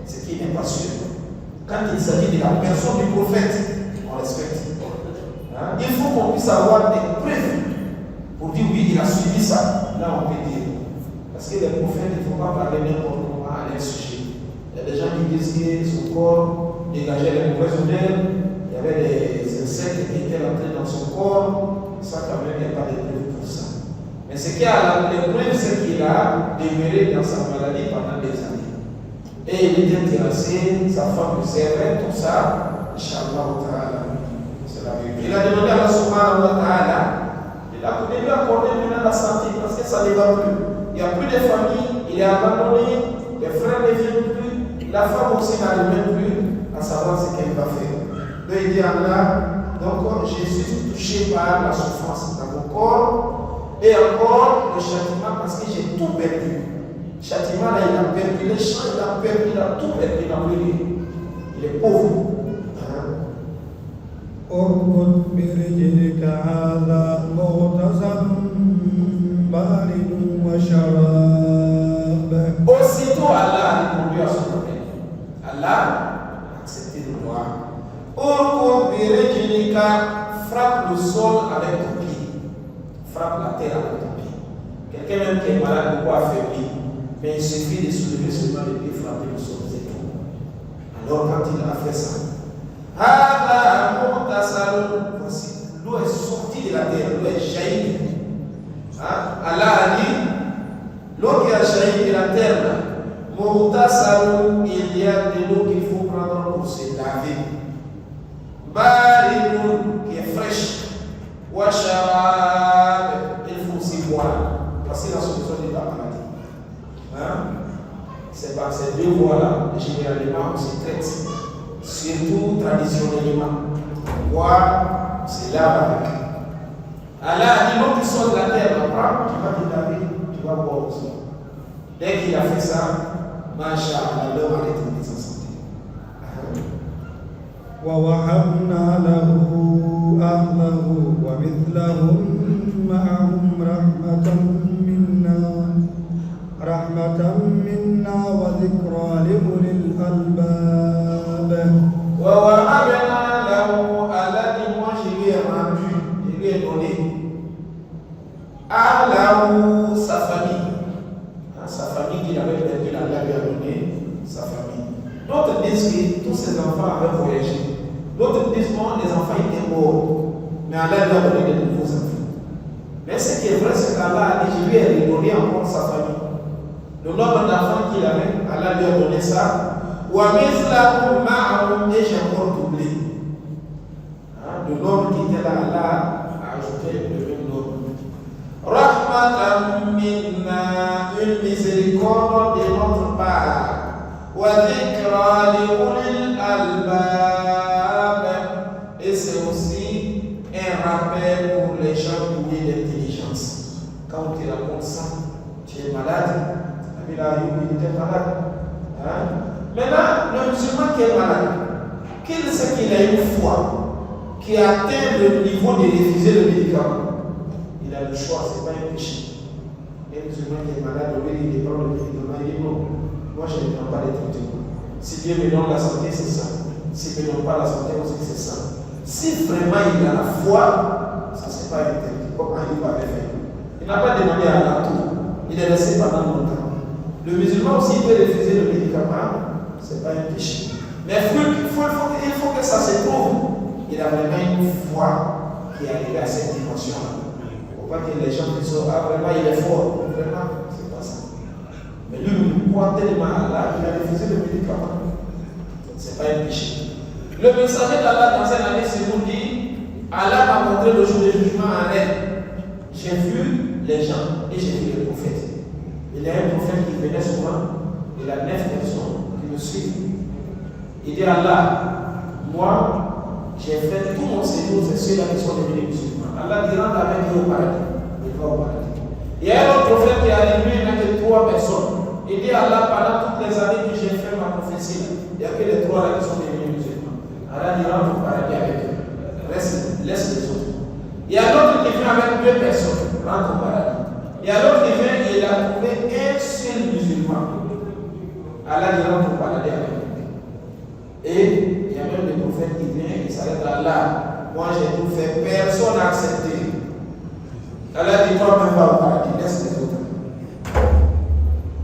ce qui n'est pas sûr. Quand il s'agit de la personne du prophète, on respecte. Il faut qu'on puisse avoir des preuves pour dire oui, il a suivi ça. Là, on peut dire. Parce que les prophètes, il ne faut pas parler n'importe comment à leur sujet. Il y a des gens qui disent que son corps dégageait les mauvaises odeurs, il y avait des insectes qui étaient rentrés dans son corps. Ça, quand même, il n'y a pas de preuve pour ça. Mais ce qui a les preuves, c'est qu'il a demeuré dans sa maladie pendant des années. Et il était intéressé, sa femme le servait, tout ça. Inch'Allah ta'ala. C'est la vérité. Il a demandé à Allah subhanahu wa ta'ala. Il a pu lui accorder maintenant la santé parce que ça ne va plus. Il n'y a plus de famille, il est abandonné, les frères ne viennent plus, la femme aussi n'arrive même plus à savoir ce qu'elle va faire. Donc il dit à Allah, donc je suis touché par la souffrance dans mon corps et encore le châtiment parce que j'ai tout perdu. Le châtiment là, il a perdu les champs, il a perdu, il a tout perdu, il a perdu. Il est pauvre. اركض برجلك هذا مغتسل بارد وشراب. Aussitôt Allah a répondu à son appel. Allah a accepté le droit. Urkud birijlika, frappe le sol avec ton pied. Frappe la terre avec ton pied. Quelqu'un même qui est malade, beaucoup affaibli, mais il suffit de soulever seulement le pied, frapper le sol, c'est tout. Alors quand il a fait ça, voici, l'eau est sortie de la terre, l'eau est jaillie. Allah a dit, l'eau qui a jailli de la terre, Moutasalou, il y a de l'eau qu'il faut prendre pour se laver. Barinoun, qui est fraîche. Washarab, il faut aussi boire. Parce que la solution de la maladie. C'est par ces deux voies-là, généralement, on se traite. Surtout traditionnellement. Boire, c'est lave avec. Allah a dit, l'eau qui sort de la terre, tu vas te laver, tu vas boire aussi. Dès qu'il a fait ça, Masha'Allah, l'homme a été mis en santé. ووهبنا له أهله ومثلهم معهم رحمة منا وذكرى لأولي الألباب. ووهبنا له الذي moi je lui ai rendu, je lui ai donné أهله sa famille. Sa famille qu'il avait perdu, Allah lui a donné sa famille. D'autres disent que tous ces enfants avaient voyagé. D'autres disent que les enfants étaient morts. Mais Allah lui a donné de nouveaux enfants. Mais ce qui est vrai, c'est qu'Allah a dit, je lui ai redonné encore sa famille. Le nombre d'enfants qu'il avait, Allah lui a donné ça. Et j'ai encore doublé. Le nombre qui était là, Allah a ajouté le même nombre. Rahmatan minna, une miséricorde de notre part. Wa dhikra li ulil albab. Et c'est aussi un rappel pour les gens doués d'intelligence. Quand on te raconte ça, tu es malade. Il était malade. Maintenant, le musulman qui est malade, qu'il sait qu'il a une foi qui atteint le niveau de refuser le médicament. Il a le choix, ce n'est pas un péché. Un musulman qui est malade, il prend le médicament, il dit non, moi je ne prends pas les traitements. Si Dieu me donne la santé, c'est ça. S'il ne me donne pas la santé, aussi c'est ça. Si vraiment il a la foi, ça c'est pas interdit. Comment il va faire? Il n'a pas demandé à Allah tout. Il est resté pendant longtemps. Le musulman aussi peut refuser le médicament, ce n'est pas un péché. Mais il faut que ça se trouve. Il a vraiment une foi qui est arrivée à cette dimension-là. Il ne faut pas que les gens disent vraiment il est fort. Vraiment, c'est pas ça. Mais lui, il croit tellement à Allah qu'il a refusé le médicament. Ce n'est pas un péché. Le messager d'Allah dans cette année, c'est vous dit, Allah m'a montré le jour du jugement en rêve. J'ai vu les gens et j'ai vu les prophètes. Il y a un prophète qui venait souvent, il a 9 personnes qui me suivent. Il dit Allah, moi, j'ai fait tout mon séjour, c'est ceux-là qui sont devenus musulmans. Allah dit rentre avec eux au paradis. Il va au paradis. Il y a un autre prophète qui est arrivé, il n'a que 3 personnes. Il dit Allah, pendant toutes les années que j'ai fait ma prophétie, il n'y a que les 3 là qui sont devenus musulmans. Allah dit rentre au paradis avec eux. Laisse les autres. Il y a l'autre qui vient avec 2 personnes, rentre au paradis. Il y a l'autre qui vient et il a trouvé un seul musulman. Allah dit rentre au paradis avec lui. Et il y a même des prophètes qui viennent et s'arrêtent là. Moi j'ai tout fait, personne n'a accepté. Allah dit toi-même va au paradis, laisse les autres.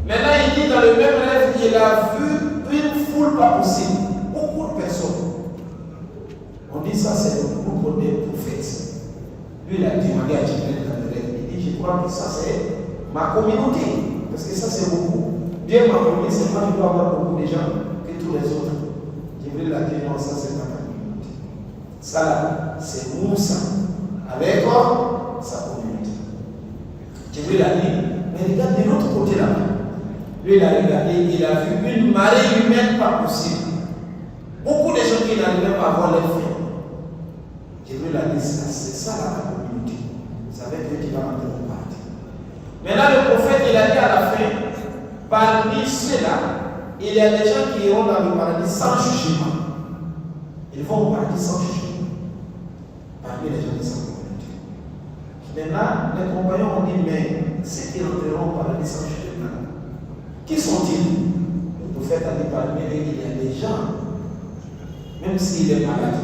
Maintenant il dit dans le même rêve qu'il a vu une foule pas possible. Beaucoup de personnes. On dit ça c'est le groupe des prophètes. Lui il a demandé à Jibril dans le rêve. Je crois que ça c'est ma communauté, parce que ça c'est beaucoup. Bien ma communauté, c'est moi qui dois avoir beaucoup de gens que tous les autres. Je veux la dire, non, ça c'est ma communauté. Ça là, c'est Moussa, avec quoi? Sa communauté. Je veux la dire, mais regarde de l'autre côté là-bas. Lui il a regardé, il a vu une marée humaine pas possible. Beaucoup de gens qui n'arrivaient pas à voir leur fin. Je veux la dire, c'est ça la communauté. C'est avec eux qui va rentrer au paradis. Maintenant, le prophète, il a dit à la fin, parmi ceux-là, il y a des gens qui iront dans le paradis sans jugement. Ils vont au paradis sans jugement. Parmi les gens de sa communauté. Maintenant, les compagnons ont dit, mais ceux qui rentreront au paradis sans jugement, qui sont-ils? Le prophète a dit, parmi eux, il y a des gens, même s'il est malade,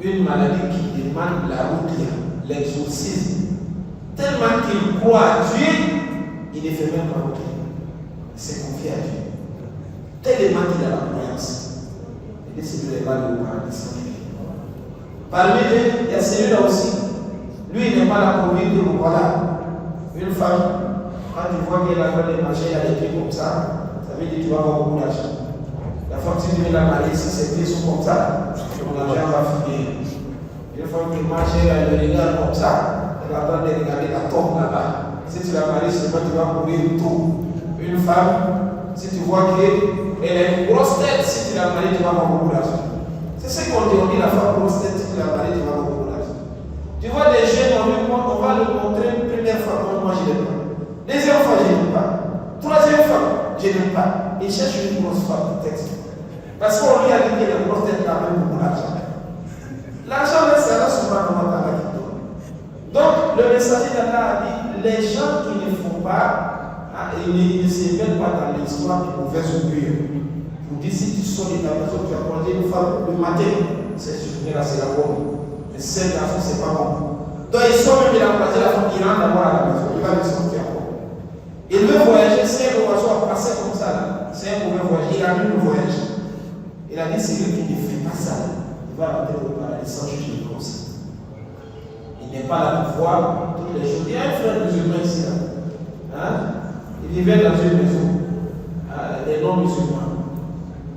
une maladie qui demande la route, l'exorcisme, tellement qu'il croit à Dieu, il ne fait même pas route. Il s'est confié à Dieu. Tellement qu'il a la croyance. Il décide de aller au paradis sans Dieu. Parmi eux, il y a celui-là aussi. Lui, il n'est pas là pour dire que voilà, Une femme, quand tu vois qu'elle a fait des marchés, elle a des pieds comme ça veut dire que tu vas avoir beaucoup d'argent. La femme, si tu veux la marier, si ses pieds sont comme ça, ton argent va finir. Une femme qui marche, elle le regarde comme ça, elle va attendre de regarder la tombe là-bas. Si tu la maries, c'est pas tu vas courir tout. Une femme, si tu vois qu'elle a une grosse tête, si tu la maries, tu vas avoir beaucoup d'argent. C'est ce qu'on dit, on dit la femme grosse tête, si tu la maries, tu vas avoir beaucoup d'argent. Tu vois des jeunes, on va le montrer une première fois, moi je n'aime pas. Deuxième fois, je n'aime pas. Troisième fois, je n'aime pas. Il cherche une grosse femme de texte. Parce qu'on lui a dit que les grosses têtes n'ont même beaucoup d'argent. L'argent, c'est là souvent dans la vie. Donc, le messager d'Allah a dit les gens qui ne font pas, ils ne se mettent pas dans l'histoire de mauvaise augure. Vous dites si tu sors de ta maison, tu as croisé une femme le matin, cette journée-là, c'est la bonne. Mais cette garçon, c'est pas bon. Donc, ils sont même, il a croisé la femme, il rentre d'abord à la maison, il va le sortir. Il veut voyager, c'est un oiseau à passer comme ça là. C'est un mauvais voyage, il a vu le voyage. Il a dit c'est lui qui ne fait pas ça. Il va rentrer au paradis sans juger comme ça. Il n'est pas là pour voir tous les jours. Il y a un frère musulman ici là. Hein? Il vivait dans une maison. Des non-musulmans.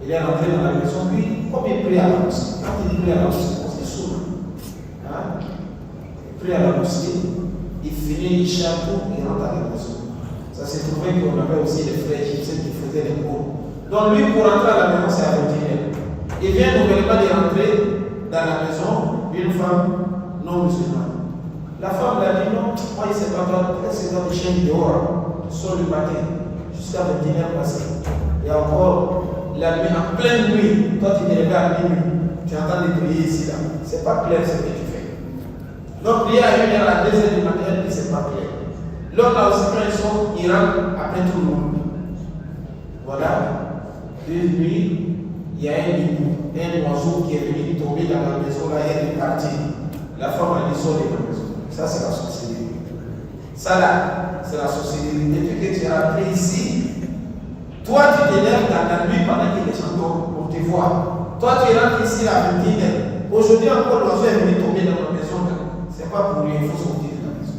Il est rentré dans la maison, puis comme il prie à la mosquée. Quand il prie à la mosquée, c'est sourd. Il prie à la mosquée, il finit, il chapeau, il rentre à la maison. Ça s'est trouvé qu'on avait aussi des frères égyptiens qui faisaient les cours. Donc lui, pour rentrer à la maison, c'est à 21h. Il vient nouvellement de rentrer dans la maison d'une femme non musulmane. La femme lui a dit non, moi il ne sait pas toi, c'est dans les chaînes dehors, sur le matin, jusqu'à 21h passé. Et encore, la nuit, en pleine nuit, toi tu te regardes à minuit, tu entends des prières ici là. C'est pas clair ce que tu fais. Donc prier à 1h à 2h du matin, elle dit c'est pas clair. L'autre là aussi, quand ils sont, ils rentrent après tout le monde. Voilà. Une nuit, il y a un oiseau qui est venu tomber dans la maison, là, il est parti. La femme a dit sort de la maison. Ça, c'est la sorcellerie. Ça là, c'est la sorcellerie. Depuis que tu es rentré ici, toi, tu t'élèves dans la nuit pendant que les gens dorment pour te voir. Toi, tu es rentré ici à 21h. Aujourd'hui, encore, l'oiseau est venu tomber dans la maison. Ce n'est pas pour lui, il faut sortir de la maison.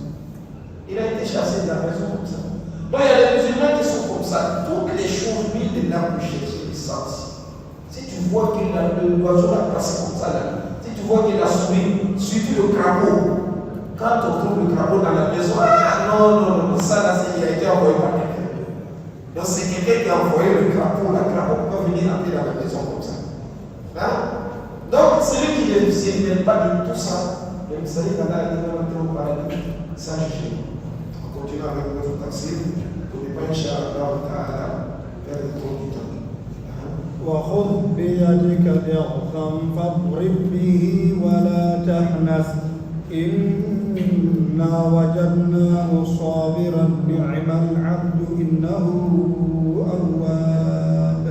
Il a été chassé de la maison comme ça. Donc il y a des musulmans qui sont comme ça. Toutes les choses mises de là pour chercher les sens. Si tu vois que l'oiseau a passé comme ça là, si tu vois qu'il a suivi le crapaud, quand on trouve le crapaud dans la maison, non, ça là, il a été envoyé par quelqu'un. Donc c'est quelqu'un qui a envoyé le crapaud peut venir entrer dans la maison comme ça. Hein? Donc celui qui ne s'émène pas de tout ça, le messager d'Allah il va entrer au paradis sans juger. On continue avec notre tafsir pour ne pas, Inch'Allah, perdre trop du temps. وخذ بيدك ضغطا فاضرب به ولا تحنث إنا وجدناه صابرا نعم العبد إنه أواب.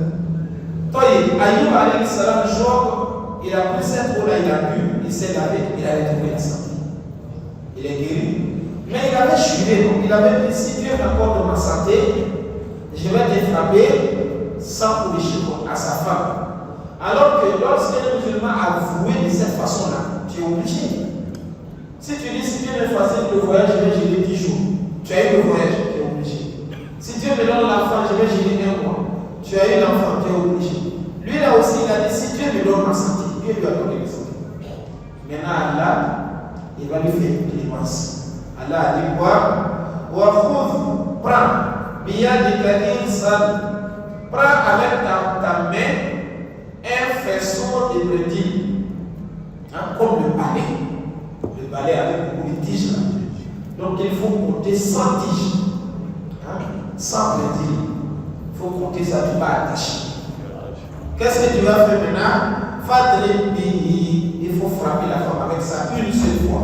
طيب Ayoub alayhi salam, Job, il a pris cette eau-là, il a bu, il s'est lavé, il a retrouvé la santé. Il est guéri. Mais il avait chuté, donc il avait dit si Dieu m'accorde ma santé, je vais te frapper sans corriger à sa femme. Alors que lorsqu'un musulman a voué de cette façon-là, tu es obligé. Si tu dis si Dieu me facilite le voyage, je vais gérer 10 jours. Tu as eu le voyage, tu es obligé. Si Dieu me donne l'enfant, je vais gérer 1 mois. Tu as eu l'enfant, tu es obligé. Lui là aussi, il a dit si Dieu me donne ma santé, Dieu lui a donné la santé. Maintenant, Allah, il va lui faire une clémence. Allah a dit quoi? Prends, prends avec ta main un faisceau de brebis, comme le balai avec beaucoup de tiges là. Donc il faut compter 100 tiges, 100 brebis. Il faut compter ça, tu vas attacher. Qu'est-ce que tu vas faire maintenant? Il faut frapper la femme avec ça une seule fois,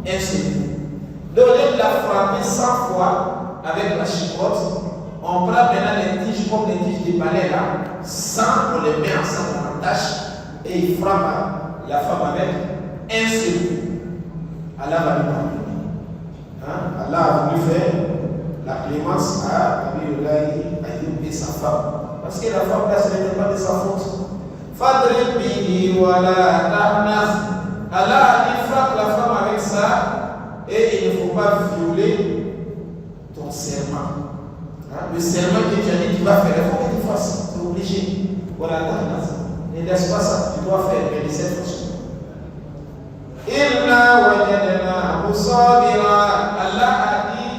un seul coup. Donc, au lieu de la frapper 100 fois avec la chicotte, on prend maintenant les tiges comme les tiges des balais là, sans on les met ensemble, on attache et il frappe la femme avec un seul coup. Allah va lui pardonner. Allah a voulu faire la clémence à Ayoub et sa femme. Parce que la femme là, ce n'était pas de sa faute. Fadrib bihi wa la tahnas. Allah a dit frappe la femme avec ça. Et il ne faut pas violer serment. Le serment que tu as dit que tu vas faire, il faut que tu fasses. C'est obligé. Voilà, ne laisse pas ça. Tu dois faire, mais de cette façon. Inna wajadna sabira. Allah a dit,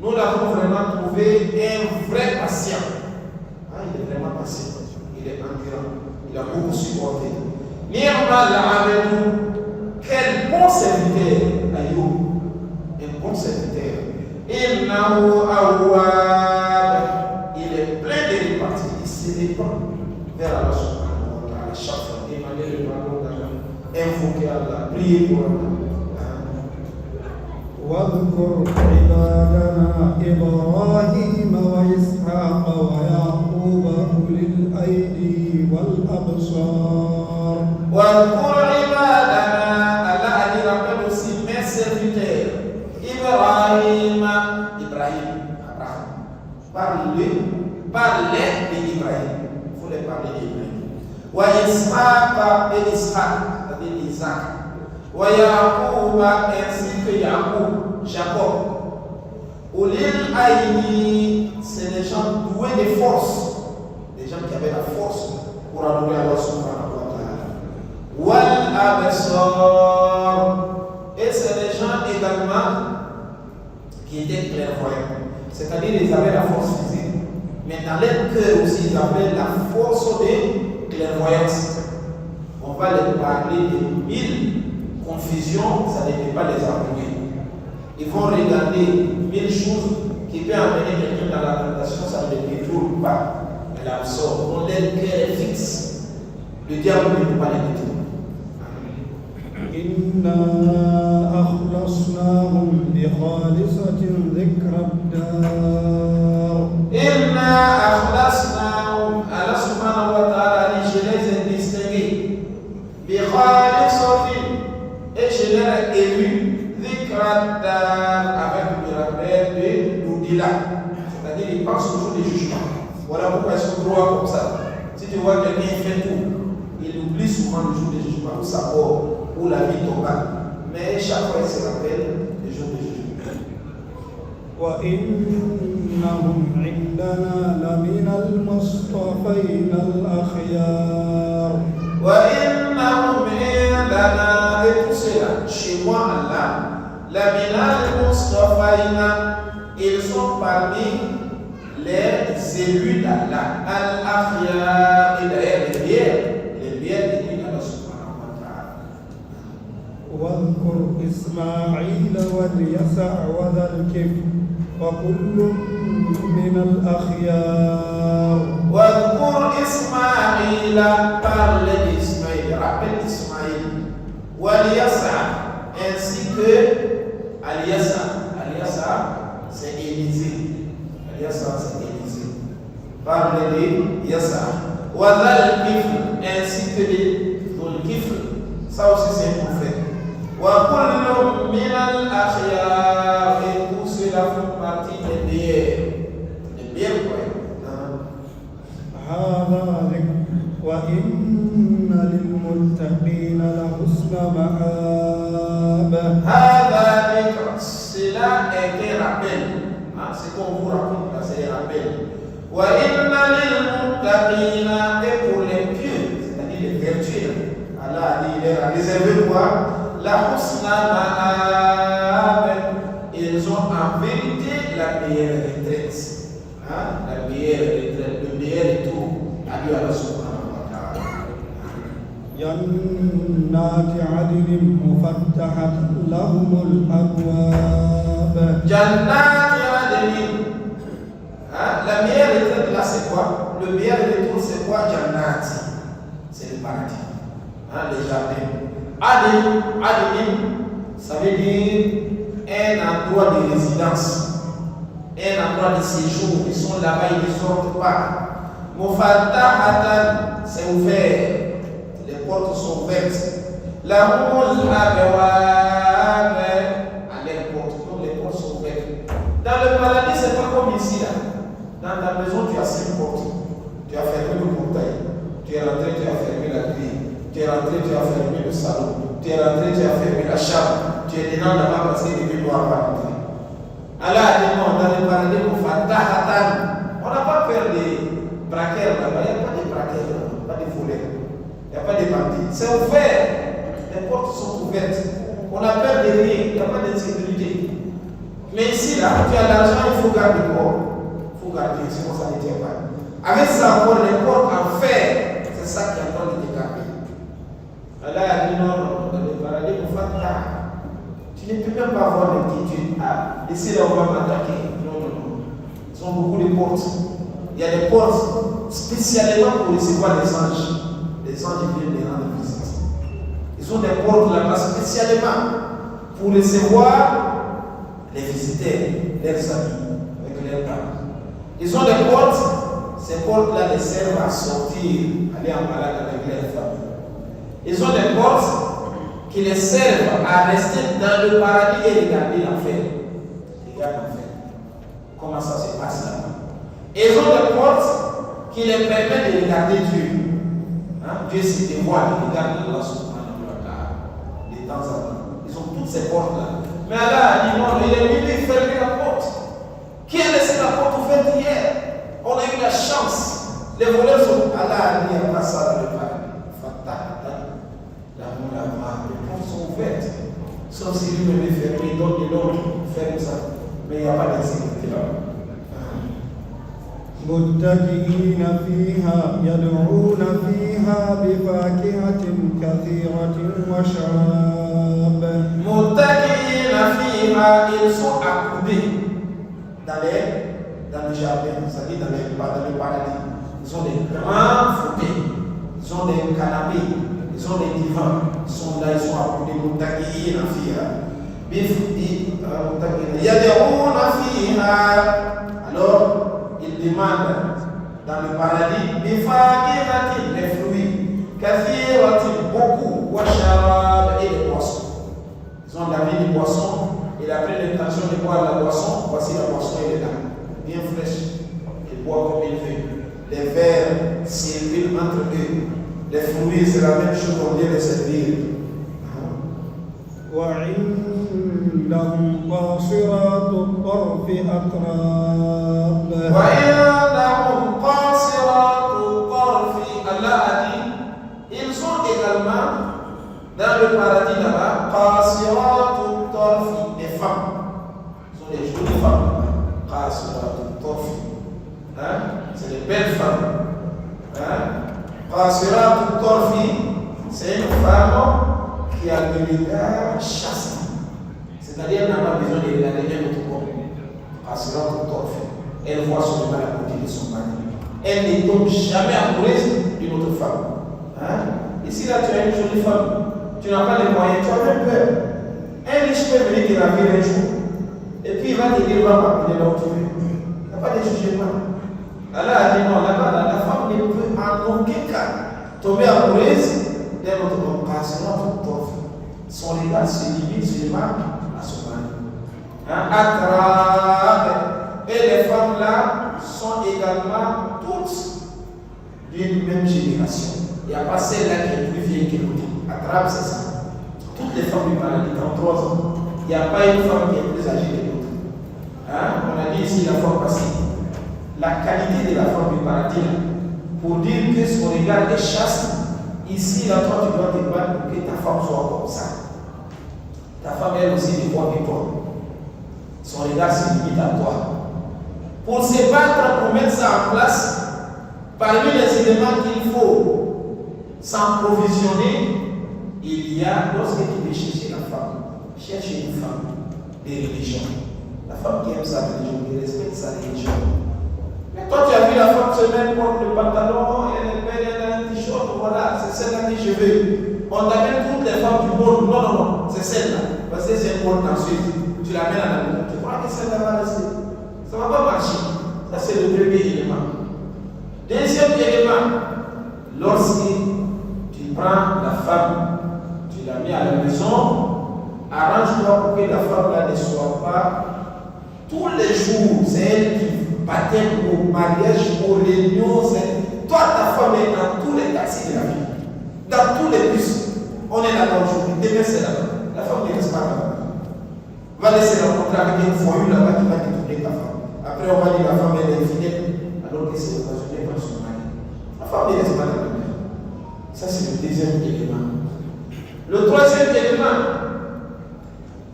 nous l'avons vraiment trouvé un vrai patient. Il est vraiment patient. Il est endurant. Il a beaucoup supporté. Ni'mal abdu. Quel bon serviteur, Ayoub. Un bon serviteur. Innahu awwab. Il est plein de réparties. Il se dépend vers Allah subhanahu wa ta'ala. Chaque fois, demander le pardon d'Allah. Invoquer Allah. Prier pour Allah. واذكر عبادنا إبراهيم وإسحاق ويعقوب أولي الأيدي والأبصار. واذكر عبادنا. Allah a dit, rappelle aussi mes serviteurs. Ibrahim. Abraham. Parlez d'Ibrahim. Il faut les parler d'Ibrahim. Wa Ishaq et Ishaq, c'est-à-dire Isaac. Wa Yaqub ainsi que Jacob. Ulil Aïni, c'est des gens doués de force. Des gens qui avaient la force pour adorer Allah subhanahu wa ta'ala. Wal Absar. Et c'est des gens également qui étaient clairvoyants. C'est-à-dire qu'ils avaient la force physique. Mais dans leur cœur aussi, ils avaient la force de clairvoyance. On va leur parler de 1000 confusions, ça ne peut pas les appuyer. Ils vont regarder 1000 choses qui peuvent amener quelqu'un dans la tentation, ça ne les détourne pas. Elle absorbe. Donc leur cœur est fixe. Le diable ne peut pas les détourner. إنا أخلصناهم بخالصة ذكر الدار. إنا أخلصناهم. Allah subhanahu wa ta'ala dit, je les ai distingués. بخالصة. Et je les ai élus. ذكر الدار. Avec le rappel de l'au-delà. C'est-à-dire, ils pensent toujours des jugements. Voilà pourquoi ils sont droits comme ça. Si tu vois quelqu'un fait tout, il oublie souvent le jour des jugements, où ça mort, où la vie tombe. Mais chaque fois, il se rappelle le jour des jugements. وإنهم عندنا لمن المصطفين الأخيار. وإنهم عندنا, et tout cela, chez moi, Allah, لمن المصطفين, ils sont parmi les élus d'Allah, Al-Akhyar, et d'ailleurs les biens de Allah subhanahu wa ta'ala. واذكر إسماعيل واليسع وذا الكفل وكل من الأخيار. واذكر إسماعيل, parle d'Ismaïl, rappelle Ismaïl, واليسع, ainsi que Al-Yasa. Al-Yasa, c'est Élisée. Al-Yasa, c'est Élisée. Parle de Yasa. Wadal Kifl, ainsi que de Dhul Kifl. Ça aussi, c'est un prophète. Wa kullu min al-akhyar, et tout cela font partie des meilleurs. Les meilleurs croyants. هذا ذكر وإن للمتقين لحسن مآب. هذا ذكر, cela est un rappel. C'est qu'on vous raconte là, c'est un rappel. Wa inna lil muttaqina, et pour les pieux, c'est-à-dire les vertueux, Allah a dit, il a réservé quoi? La husna ma'ab. Ils ont en vérité la meilleure retraite. La meilleure retraite, le meilleur retour à Dieu, Allah subhanahu wa ta'ala. جنات عدن مفتحة لهم الأبواب. Jannat Adnin. La meilleure retraite là, c'est quoi? Le meilleur retour, c'est quoi? Jannat. C'est le paradis. Les jardins. Adnin, ça veut dire un endroit de résidence, un endroit de séjour. Ils sont là-bas, ils ne sortent pas. Mufattahatan, c'est ouvert. Les portes sont ouvertes. Lahumul abwab, à les portes. Donc les portes sont ouvertes. Dans le paradis, c'est pas comme ici là. Dans ta maison, tu as 5 portes. Tu as fermé le portail. Tu es rentré, tu as fermé la grille. Tu es rentré, tu as fermé le salon. Tu es rentré, tu as fermé la chambre. Tu es dedans là-bas parce que tu ne dois pas rentrer. Allah a dit non, dans le paradis, on n'a pas peur des braqueurs là-bas. Il n'y a pas de braqueurs là-bas, pas de voleurs. Il n'y a pas de bandits. C'est ouvert. Les portes sont ouvertes. On a peur de rien. Il n'y a pas d'insécurité. Mais ici, là, tu as l'argent, il faut garder quoi? Il faut garder, sinon ça ne tient pas. Avec ça, encore les portes en fer, c'est ça qui est en train de te garder. Allah a dit non, dans le paradis, tu ne peux même pas avoir l'inquiétude. Ah, ici, là, on va m'attaquer. Non, non, non. Ils ont beaucoup de portes. Il y a des portes spécialement pour recevoir les anges. Les anges viennent les rendre visite. Ils ont des portes là-bas spécialement pour recevoir les visiteurs, leurs amis, avec leurs parents. Ils ont des portes, ces portes-là les servent à sortir, aller en balade avec leurs familles. Ils ont des portes qui les servent à rester dans le paradis et regarder l'enfer. Regarde l'enfer. Comment ça se passe là-bas. Ils ont des portes qui les permettent de regarder Dieu. Hein? Dieu se dévoile, ils regardent Allah subhanahu wa ta'ala de temps en temps. Ils ont toutes ces portes-là. Mais Allah a dit non, il est venu fermer la porte. Qui a laissé la porte ouverte hier? On a eu la chance. Les voleurs sont. Allah a dit à ça dans le paradis. Les portes sont ouvertes. Sauf si lui-même est fermé, donc il ferme ça. Mais il n'y a pas d'insécurité là. متكئين فيها يدعون فيها بفاكهة كثيرة وشراب. متكئين فيها, ils sont accoudés dans le jardin, c'est-à-dire dans le paradis. Ils ont des grands fauteuils, ils ont des canapés, ils ont des divans, ils sont là, ils sont accoudés. متكئين فيها. يدعون فيها. Alors, il demande dans le paradis les fruits, beaucoup, et les boissons. Ils ont lavé les boissons, il a pris l'intention de boire la boisson. Voici la boisson, elle est là, bien fraîche. Il boit comme il veut. Les verres circulent entre eux. Les fruits, c'est la même chose, on vient les servir. وعندهم قاصرات الطرف أتراب. وعندهم قاصرات الطرف. Allah a dit, ils sont également dans le paradis là-bas, قاصرات الطرف, des femmes. Ce sont des jolies femmes. قاصرات الطرف. C'est des belles femmes. قاصرات الطرف, c'est une femme qui a le regard chaste. C'est-à-dire qu'elle n'a pas besoin de regarder un autre corps. Elle voit seulement la beauté de son mari. Elle ne tombe jamais amoureuse d'une autre femme. Ici, là, tu as une jolie femme. Tu n'as pas les moyens, tu as même peur. Un riche peut venir te ravir un jour. Et puis il va te dire, va m'appeler là où tu veux. Il n'y a pas de jugement. Allah a dit non, là-bas, la femme ne peut en aucun cas tomber amoureuse d'un autre homme. Son regard se limite seulement à son mari. Et les femmes là sont également toutes d'une même génération. Il n'y a pas celle-là qui est plus vieille que l'autre. Atrab, c'est ça. Toutes les femmes du paradis, 33 ans. Il n'y a pas une femme qui est plus âgée que l'autre. On a dit ici la fois passée. La qualité de la femme du paradis, pour dire que son regard est chaste, ici, là, toi, tu dois te battre pour que ta femme soit comme ça. Ta femme, elle aussi, ne voit que toi. Son regard se limite à toi. Pour se battre, pour mettre ça en place, parmi les éléments qu'il faut s'approvisionner, il y a, lorsque tu veux chercher la femme, cherche une femme de religion. La femme qui aime sa religion, qui respecte sa religion. Mais toi, tu as vu la femme se mettre, porte le pantalon, elle est belle, elle a un t-shirt, voilà, c'est celle-là que je veux. On t'amène toutes les femmes du monde. Non, non, non, c'est celle-là. Parce que c'est une porte ensuite. Tu l'amènes à la maison. Tu crois que celle-là va rester? Ça ne va pas marcher. Ça, c'est le premier élément. Deuxième élément, lorsque tu prends la femme, tu la mets à la maison, arrange-toi pour que la femme-là ne soit pas tous les jours. C'est elle qui baptême, au mariage, aux réunions. Toi, ta femme est dans tous les taxis de la vie. Dans tous les bus. On est là-bas aujourd'hui. Demain, c'est là-bas. La femme ne reste pas là-bas. va laisser rencontrer avec un voyou là-bas qui va détourner ta femme. Après, on va dire la femme elle est fidèle, alors que c'est occasionné par son mari. La femme ne laisse pas la lumière. Ça, c'est le deuxième élément. Le troisième élément,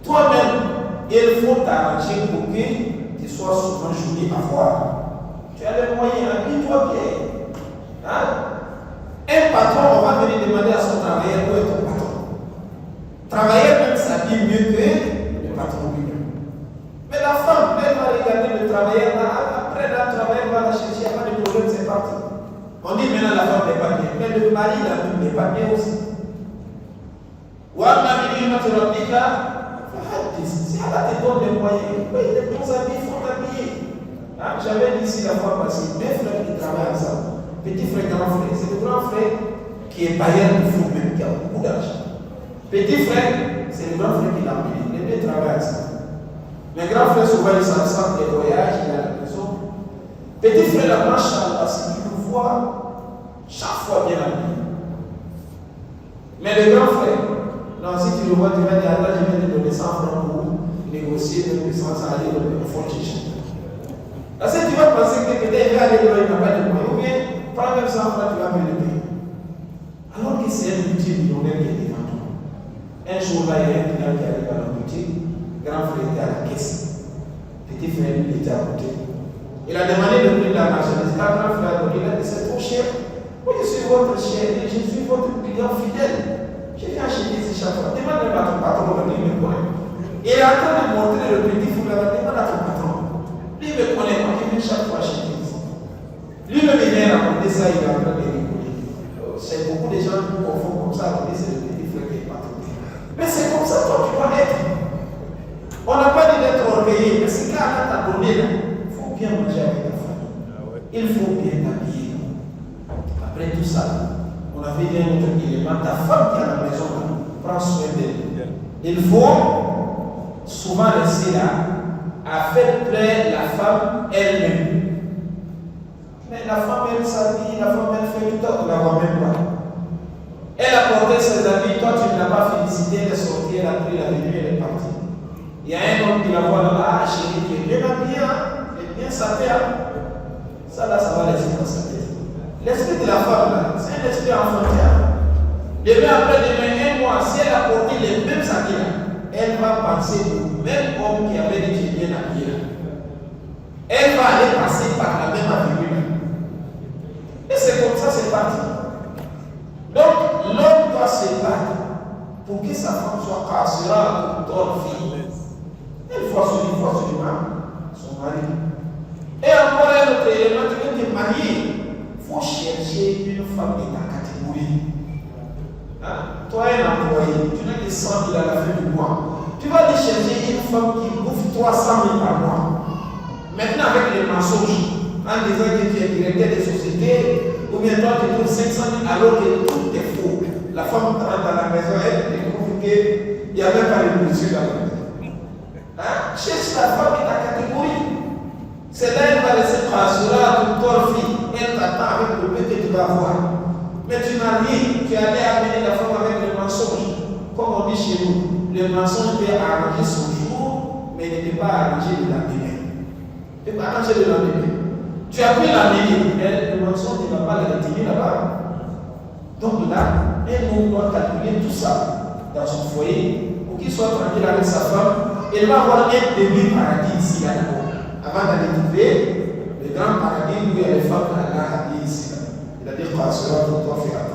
toi-même, il faut t'arranger pour que tu sois souvent joli à voir. Tu as les moyens, habille-toi bien. Hein? Un patron, on va venir demander à son travailleur où est ton patron. Travailleur même s'habille mieux que le patron lui-même. Mais la femme, elle va regarder le travailleur là, après le travailleur va la chercher, il n'y a pas de problème, c'est parti. On dit maintenant la femme n'est pas bien, mais le mari n'est pas bien aussi. Si Allah te donne les moyens, paye les bons habits, il faut t'habiller. Hein? J'avais dit ici la fois passée, deux frères qui travaillent ensemble. Petit frère, grand frère. C'est le grand frère qui est bailleur de fou même, qui a beaucoup d'argent. Petit frère, c'est le grand frère qui l'a amené. Les deux travaillent ensemble. Mais grand frère, souvent, il s'en des voyages, il est à la maison. Petit frère, la machallah, si tu le vois, chaque fois bien habillé. Mais le grand frère, non, si tu le vois, tu vas dire, là, je vais te donner 100 francs pour négocier, même sans aller au fond de chiche. Parce que tu vas penser que peut-être il va aller loin, il n'a pas de moyens. Ou bien, prends même 100 francs, tu vas me le payer. Alors que c'est un multimillionnaire qui est devant toi. Un jour là, il y a un client qui arrive à la boutique, grand frère était à la caisse. Petit frère, lui, était à côté. Il a demandé le prix de la marchandise. Quand grand frère a donné, il a dit, c'est trop cher. Moi, je suis votre cher, je suis votre client fidèle. Je viens acheter ici chaque fois. Demande même à ton patron, lui me connaît. Et il est en train de montrer le petit foulard, demande à ton patron. Lui me connaît, moi je viens chaque fois acheter ici. Lui-même il vient raconter ça, il est en train de rigoler. C'est beaucoup de gens qui confondent comme ça, on dit c'est le petit frère qui est patron. Mais c'est comme ça toi tu dois être. On n'a pas dit d'être orgueilleux, mais ce qu'Allah t'a donné là, il faut bien manger avec ta famille. Il faut bien t'habiller. Après tout ça, on avait dit un autre élément, ta femme qui est à la maison, prends soin d'elle. Il faut souvent laisser là, à faire plaire la femme elle-même. Mais la femme, elle s'habille, la femme, elle fait tout, on ne la voit même pas. Elle a porté ses habits, toi tu ne l'as pas félicité, elle est sortie, elle a pris la venue, elle est partie. Il y a un homme qui la voit là, ah chérie, qui est bien habillé, elle est bien sapée. Ça là, ça va laisser dans sa tête. L'esprit de la femme là, c'est un esprit enfantillard. Demain après demain, un mois, si elle a porté les mêmes habits là, elle va penser au même homme qui avait dit qu'il est bien habillé là. Elle va aller passer par la même avenue là. Et c'est comme ça, c'est parti. Donc, l'homme doit se battre pour que sa femme soit carcérale pour d'autres filles. Il faut absolument son mari. Et encore un autre élément, tu veux te marier. Il faut chercher une femme de ta catégorie. Hein? Toi, un employé, tu n'as que 100 000 à la fin du mois. Tu vas aller chercher une femme qui bouffe 300 000 par mois. Maintenant, avec les mensonges, en disant que tu es directeur des sociétés, ou bien toi tu trouves 500 000 alors que tout est faux. La femme rentre dans la maison, elle découvre qu'il n'y a même pas de mesure dans la maison. Hein? Cherche la femme de ta catégorie. C'est là qu'elle va laisser passer à ton fille. Elle t'attend avec le peu que tu vas voir. Mais tu n'as rien. Tu es allé amener la femme avec le mensonge. Comme on dit chez nous, le mensonge peut arranger son jour, mais il ne peut pas arranger le lendemain. Il ne peut pas arranger le lendemain. Tu as pris la mairie, mais le mensonge ne va pas la retirer là-bas. Donc là, un homme doit calculer tout ça dans son foyer pour qu'il soit tranquille avec sa femme. Il va avoir un demi-paradis ici là d'abord. Avant d'aller trouver le grand paradis où il y a les femmes là ici. Il a dit quoi cela pour toi faire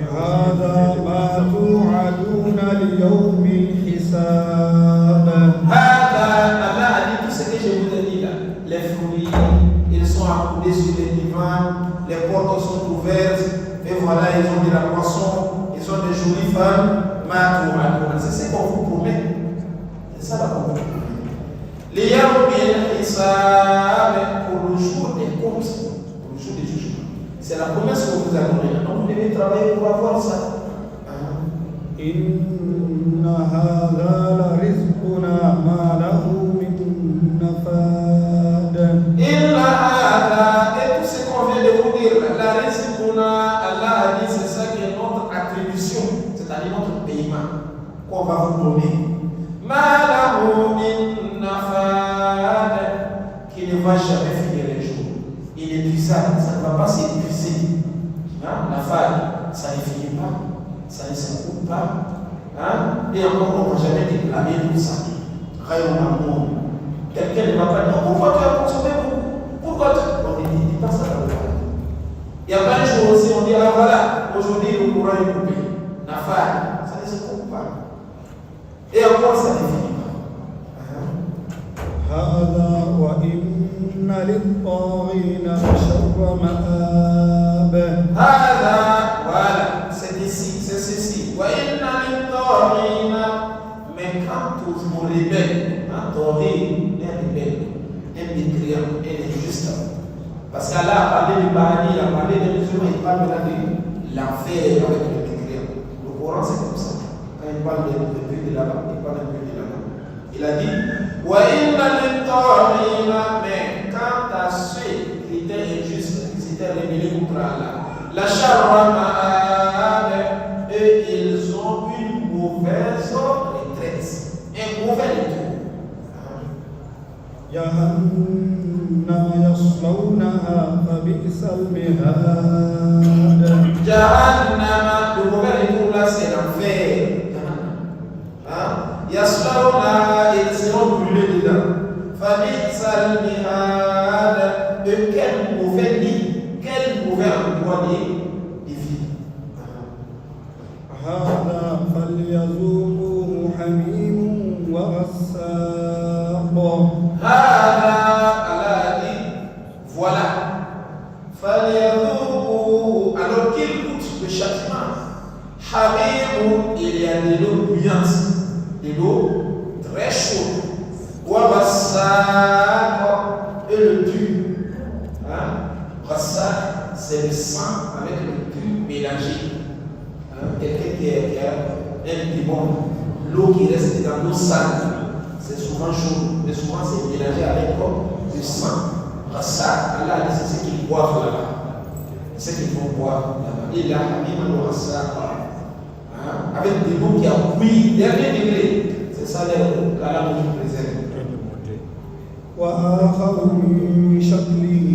هذا ما توعدون ليوم الحساب. Allah a dit tout ce que je vous ai dit là. Les fruits, ils sont accoudés sur les divans, les portes sont ouvertes, et voilà, ils ont de la boisson, ils ont des jolies femmes. C'est ce qu'on vous promet. C'est ça la promesse. Les yawm al-hisab, pour le jour des comptes, pour le jour des jugements. C'est la promesse qu'on vous a donnée. Donc vous devez travailler pour avoir ça. إن هذا لرزقنا ما له من نفاد. إلا هذا, et tout ce qu'on vient de vous dire, la rizquna, Allah a dit, c'est ça qui est notre attribution, c'est-à-dire notre paiement qu'on va vous donner. jamais finir les jours. Inépuisable, ça ne va pas s'épuiser. Hein? La femme, ça ne finit pas, ça ne s'écoute pas. Hein? Et encore, on ne va jamais déclamer tout ça. Rayon. Quelqu'un ne va pas dire pourquoi tu as consommé beaucoup. Pourquoi tu. On ne dit pas ça dans le Coran. Il y a plein de jours aussi, on dit ah voilà, aujourd'hui le courant est coupé. La femme, ça ne se coupe pas. Et encore, ça ne finit pas. هذا وإن للطاغين لشر مآب. هذا voilà, c'est ici, c'est ceci. وإن للطاغين, mais quand aux rebelles, un taughin, un rebelle, un mécréant, un injuste. Parce qu'Allah a parlé du paradis, il a parlé des musulmans, il parle maintenant de l'enfer avec le mécréant. Le Coran c'est comme ça. Quand il parle de but de là-bas, il parle un peu de là-bas. Il a dit mais quant à ceux qui étaient injustes, qui s'étaient rebellés contre Allah, la charama, et ils ont une mauvaise retraite, un mauvais retour. جهنم يصلونها فبئس المهاد. Jahannam, le mauvais retour là c'est l'enfer. Yaslawna, ils seront brûlés dedans. Fabitsal mihad, de quel mauvais lit, quel mauvais endroit de vie. هذا فليذوقوه حميم وغساق. Hada, Allah a dit, voilà. Falyadhuqu, alors qu'il goûte le châtiment. Hamim, il y a de l'eau bouillante. De l'eau très chaude. Wabassaq, et le pu. Wabassaq, c'est le sang avec le pu mélangé. Quelqu'un qui a un piment, l'eau qui reste dans l'eau sale, c'est souvent chaud, mais souvent c'est mélangé avec du sang. Wabassaq, Allah dit c'est ce qu'ils boivent là-bas. C'est ce qu'ils vont boire là-bas. Et là, Hamim al-Wabassaq. Avec des mots qui a bouilli, dernier degré, c'est ça qu'Allah nous préserve. وآخر من شكله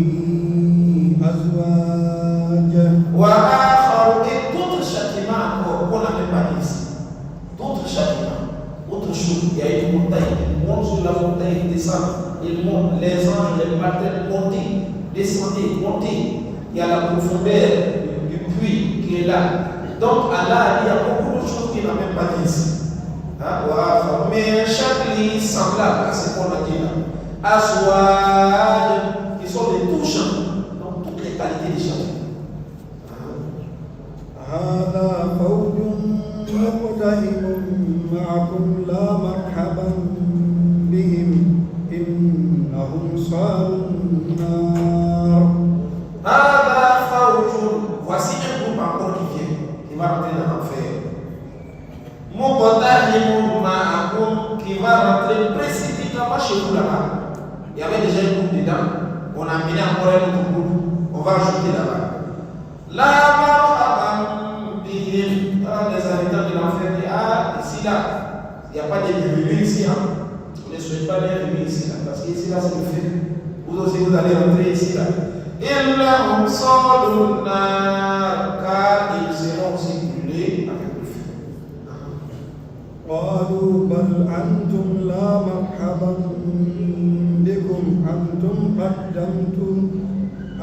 أزواج. وآخر, et d'autres châtiments encore qu'on n'a même pas dit ici. D'autres châtiments, autre chose. Il y a une montagne, il monte sur la montagne, il descend, il monte, les anges, les matins, monter, descendez, monter. Il y a la profondeur du puits qui est là. Donc Allah a dit, il y a beaucoup de choses qu'il n'a même pas dit ici. Mais chaque lit semblable à ce qu'on a dit là. Aswad, qui sont des touchants, donc toutes les qualités des chants. هذا فوج مقتحم معكم لا مرحبا بهم إنهم صالوا النار. هذا فوج, voici un groupe encore qui vient, qui va rentrer dans l'enfer. Muqtahim ma'akum, qui va rentrer précipitamment chez vous là-bas. Il y avait déjà un groupe dedans, on a amené encore un autre groupe, on va ajouter là-bas. La marhaban bihim, les habitants de l'enfer disent, ah, ici là, il n'y a pas de bienvenue ici, hein. On ne souhaite pas bienvenue ici là, parce qu'ici là c'est le fait. Vous aussi vous allez rentrer ici là. Illahum salun nar, car ils seront aussi brûlés avec le feu. قالوا بل أنتم لا مرحبا بكم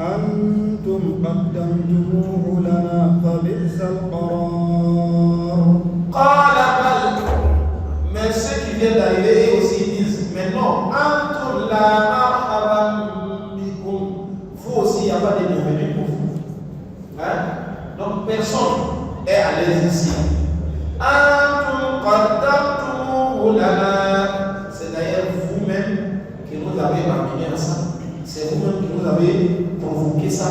أنتم قدمتموه لنا فبئس القرار. قال بل, mais ceux qui viennent d'arriver aussi disent, mais non, Antum la marhaban bikum, vous aussi il n'y a pas de bienvenue pour vous. Hein? Donc personne est à l'aise ici. Antum qaddamtumuhu lana, c'est d'ailleurs vous-même qui nous avez amené à ça. C'est vous-même qui nous avez provoqué ça.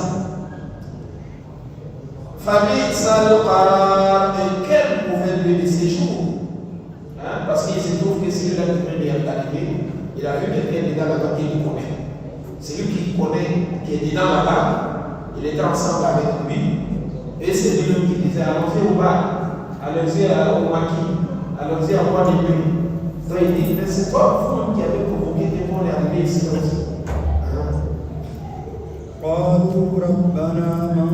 Famille Salqar, et quel mauvais lieu de séjour. Hein? Parce qu'il se trouve que celui-là qui vient d'arriver, il a vu quelqu'un dedans là-bas qu'il connaît. C'est lui qui connaît, qui est dedans là-bas. Il était ensemble avec lui. Et c'est lui qui disait, allons-y au bar, allons-y au maquis, allons-y à boire des nuits. Donc il dit, mais c'est toi, vous qui avez provoqué que on est arrivé ici aussi. وقالوا ربنا من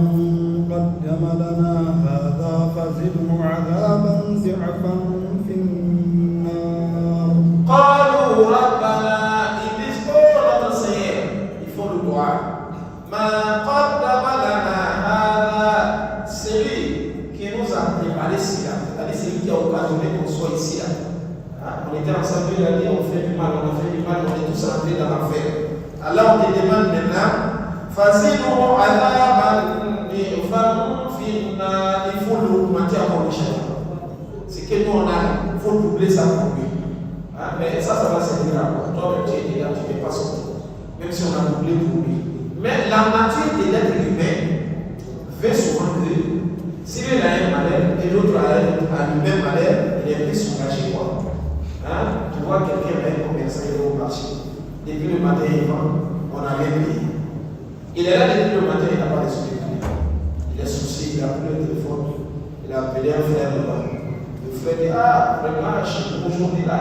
قدم لنا هذا فزده عذابا ضعفا في النار. قالوا ربنا ils disent oh notre Seigneur, ils font le droit. من قدم لنا هذا, celui qui nous a préparé cela, c'est-à-dire celui qui a occasionné qu'on soit ici là. On était ensemble, il a dit on fait du mal, on a fait du mal, on est tous rentrés dans l'enfer. Allah on te demande maintenant, فزدوا عذابا ضعفا في النار, il faut l'augmenter encore le chien. C'est que nous on a, il faut doubler ça pour lui. Mais ça va servir à quoi? Toi tu es là, tu n'es pas sorti. Même si on a doublé pour lui. Mais la nature de l'être humain veut souvent que si l'un a un malheur et l'autre a le même malheur, il est plus soulagé quoi. Tu vois quelqu'un va être commerçant, il est au marché. Depuis le matin, il vend, on a rien payé. Il est là depuis le matin, il n'a pas reçu de clients. Il est souci, il a pris le téléphone, il a appelé un frère là-bas. Le frère dit vraiment, aujourd'hui là,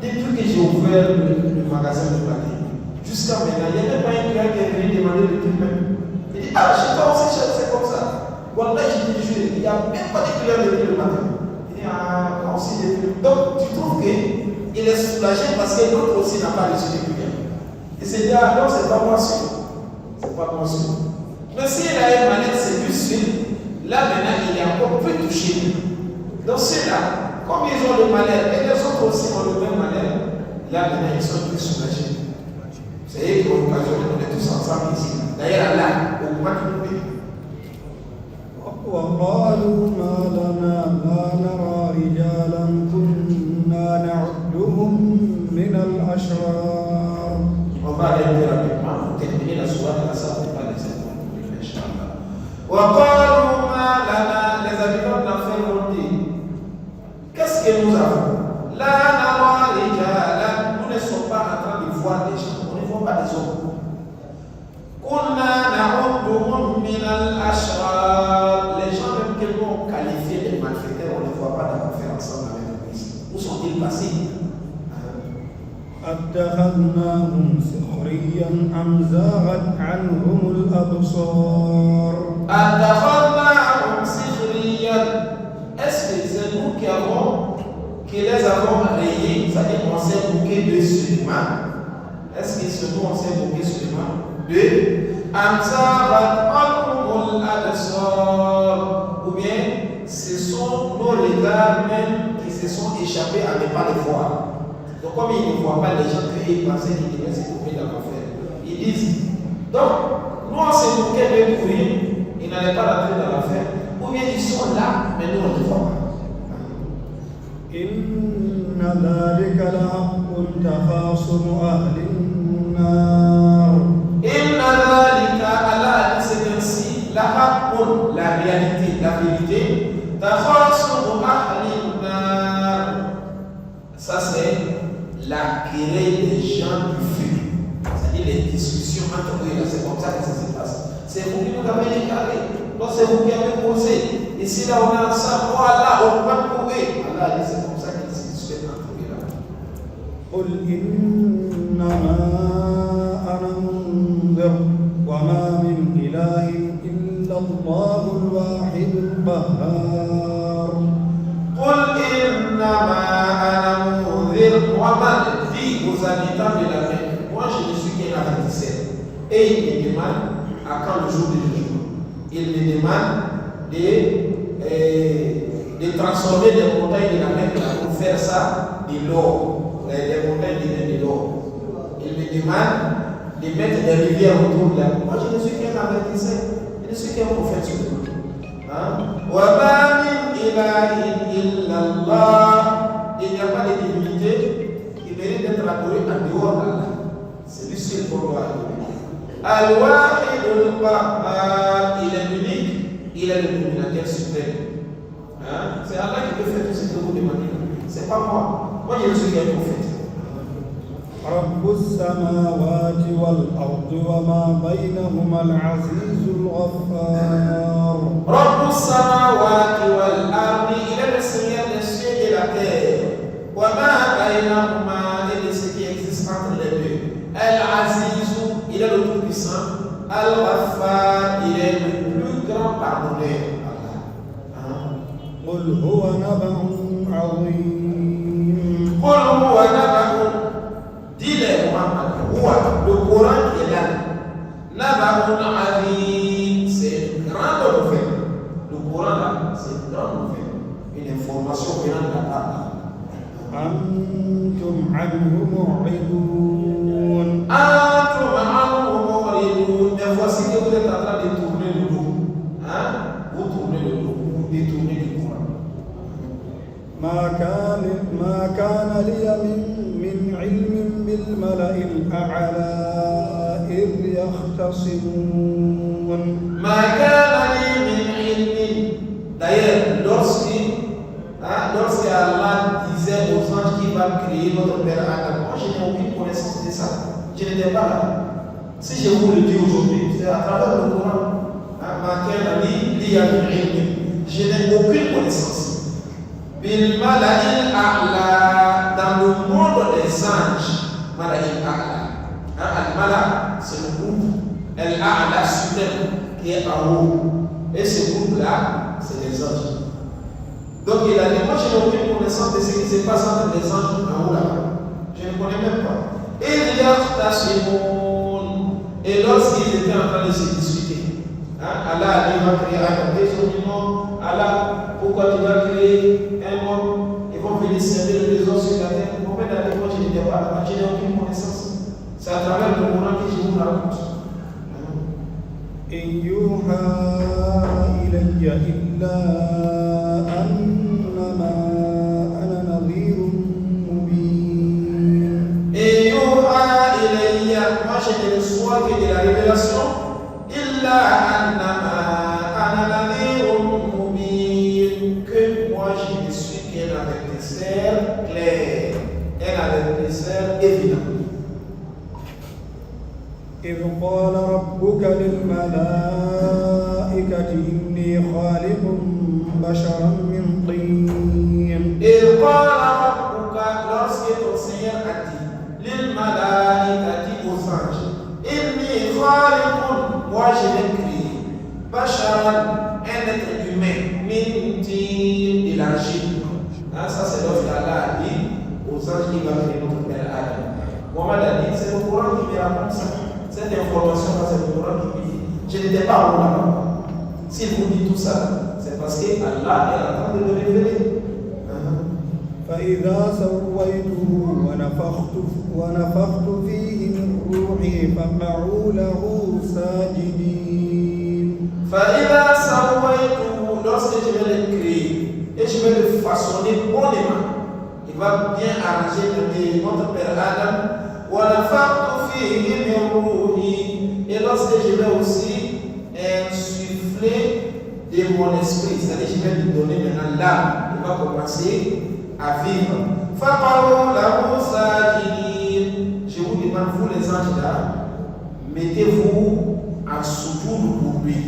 depuis que j'ai ouvert le magasin de matin, jusqu'à maintenant, il n'y a même pas un client qui est venu demander le prix même. Il dit chez toi aussi, c'est comme ça. Voilà, je te jure, il n'y a même pas de clients depuis le matin. Il dit aussi depuis. Donc, tu trouves qu'il est soulagé parce que l'autre aussi n'a pas reçu de clients. Et c'est dit non, c'est pas moi sûr. C'est pas moi sûr. Mais s'il a un malheur, c'est plus sûr. Là, maintenant, il est encore plus touché. Donc, ceux-là, comme ils ont le malheur, et les autres aussi ont le même malheur, là, maintenant, ils sont plus soulagés. C'est eux qui ont l'occasion de nous tous ensemble ici. D'ailleurs, Allah, au moins du pays. وقالوا ما لنا لا نرى رجالا كنا نعدهم من الأشرار. On va aller rapidement pour terminer la soirée, la salle n'est pas les étoiles, Inch'Allah. وقالوا ما لنا, les habitants de l'enfer ont dit, qu'est-ce que nous avons? La nara rijala, nous ne sommes pas en train de voir des gens, on ne voit pas des hommes. Kunna na'udduhum min al-ashrar, les gens même que nous ont qualifiés de malfaiteurs, on ne voit pas dans l'enfer ensemble avec nous ici. Où sont-ils passés? أتخذناهم سخريا أم زاغت عنهم الأبصار. أتخذناهم سخريا, est-ce que c'est nous qui les avons rayés, c'est-à-dire qu'on s'est moqué de seulement? Est-ce que c'est nous on s'est moqué seulement de أم زاغت عنهم الأبصار, ou bien ce sont nos regards même qui se sont échappés à ne pas les voir? Donc comme ils ne voient pas les gens qu'ils pensaient qu'ils devaient se trouver dans l'enfer, ils disent, donc nous on s'est moqué de courir, ils n'allaient pas rentrer dans l'enfer, ou bien ils sont là, mais nous on ne les voit pas. إن ذلك لحق تخاصم أهل النار. إن ذلك Allah dit c'est ainsi, لحق, la réalité, la vérité, تخاصم أهل النار, ça c'est la querelle des gens du feu, c'est-à-dire les discussions entre eux, c'est comme ça que ça se passe. C'est vous qui nous avez déclaré, donc c'est vous qui avez posé. Ici là on est ensemble, voilà, on va trouver. Allah dit c'est comme ça qu'ils se discutent entre eux là. قل إنما أنا منذر وما من إله إلا الله الواحد القهار. قل إنما أنا منذر, Muhammad dit aux habitants de la mer, moi je ne suis qu'un avertisseur. Et il me demande à quand le jour du jugement. Il me demande de transformer les montagnes de la mer pour faire ça de l'or, les montagnes de l'or. Il me demande de mettre des rivières autour de la mer. Moi je ne suis qu'un avertisseur, je ne suis qu'un prophète sur le monde. وَمَا مِنْ إِلَهٍ إِلَّا اللَّهِ, il n'y a pas de divinité qui mérite d'être adorée en dehors d'Allah. C'est lui seul qu'on doit adorer. Al-Wahid al-Qahhar, il est unique, il est le dominateur suprême. C'est Allah qui peut faire tout ce que vous demandez. C'est pas moi. Moi je suis qu'un prophète. رب السماوات والأرض وما بينهما العزيز الغفار. رب السماوات والأرض, il est le Seigneur des cieux et de la terre. وما بينهما, et de ce qui existe entre les deux. El-Aziz, il est le tout-puissant. Al-Ghaffar, il est le plus grand pardonneur. قل هو نبأ عظيم. قل هو نبأ. Dis-le Muhammad, le Coran qui est là. Naba'un azim, c'est une grande nouvelle. Le Coran là, c'est une grande nouvelle. Une information venant de la part. أنتم عنه معرضون. أنتم عنه معرضون. Mais voici que vous êtes en train de tourner le dos. Hein? Vous tournez le dos, vous détournez du Coran. ما كان لي من علم بالملأ الأعلى إذ يختصمون. ما كان لي من علم. D'ailleurs, lorsque Allah disait aux anges qu'il va créer notre père Adam, moi je n'ai aucune connaissance de ça. Je n'étais pas là. Si je vous le dis aujourd'hui, c'est à travers le Coran. Je n'ai aucune connaissance. Bil mala'il a'la, dans le monde des anges, mala'il a'la. Al-mala, c'est le groupe. Al-a'la suprême qui est en haut. Et ce groupe-là, c'est les anges. Donc il a dit, moi je n'ai aucune connaissance de ce qui se passe entre les anges en haut là-bas. Je ne connais même pas. Et lorsqu'ils étaient en train de se discuter, Allah a dit, va créer Adam. Et ils ont dit, non, Allah, pourquoi tu vas créer un homme? Ils vont venir servir les autres sur la terre. Combien d'années moi je n'étais pas là, je n'ai aucune connaissance. C'est à travers le Coran que je vous raconte. إن يوحى إلي إلا أنما أنا نذير مبين. إن يوحى إلي, moi je ne reçois que de la révélation, إلا أنما أنا نذير مبين, que moi je ne suis qu'un avertisseur clair, un avertisseur évident. إذ قال ربك للملائكة إني خالق بشرا من طين. إذ قال ربك, lorsque ton Seigneur a dit, للملائكة aux anges, إني خالق, moi je vais créer, بشرا, un être humain, min tin, de l'argile. Ça c'est lorsque Allah a dit aux anges qu'il va créer notre père Adam. Mohamed a dit, c'est le Coran qui me raconte ça. Cette information, c'est le Coran qui me dit. Je n'étais pas au là. S'il vous dit tout ça, c'est parce que Allah est en train de le révéler. فإذا سويته ونفخت فيه من روحي فقعوا له ساجدين. فإذا سويته, lorsque je vais le créer et je vais le façonner bonnement, il va bien arranger notre père Adam. Et lorsque je vais aussi insuffler de mon esprit, c'est-à-dire je vais lui donner maintenant l'âme, il va commencer à vivre. Je vous demande, vous les anges là, mettez-vous en soujoud pour lui.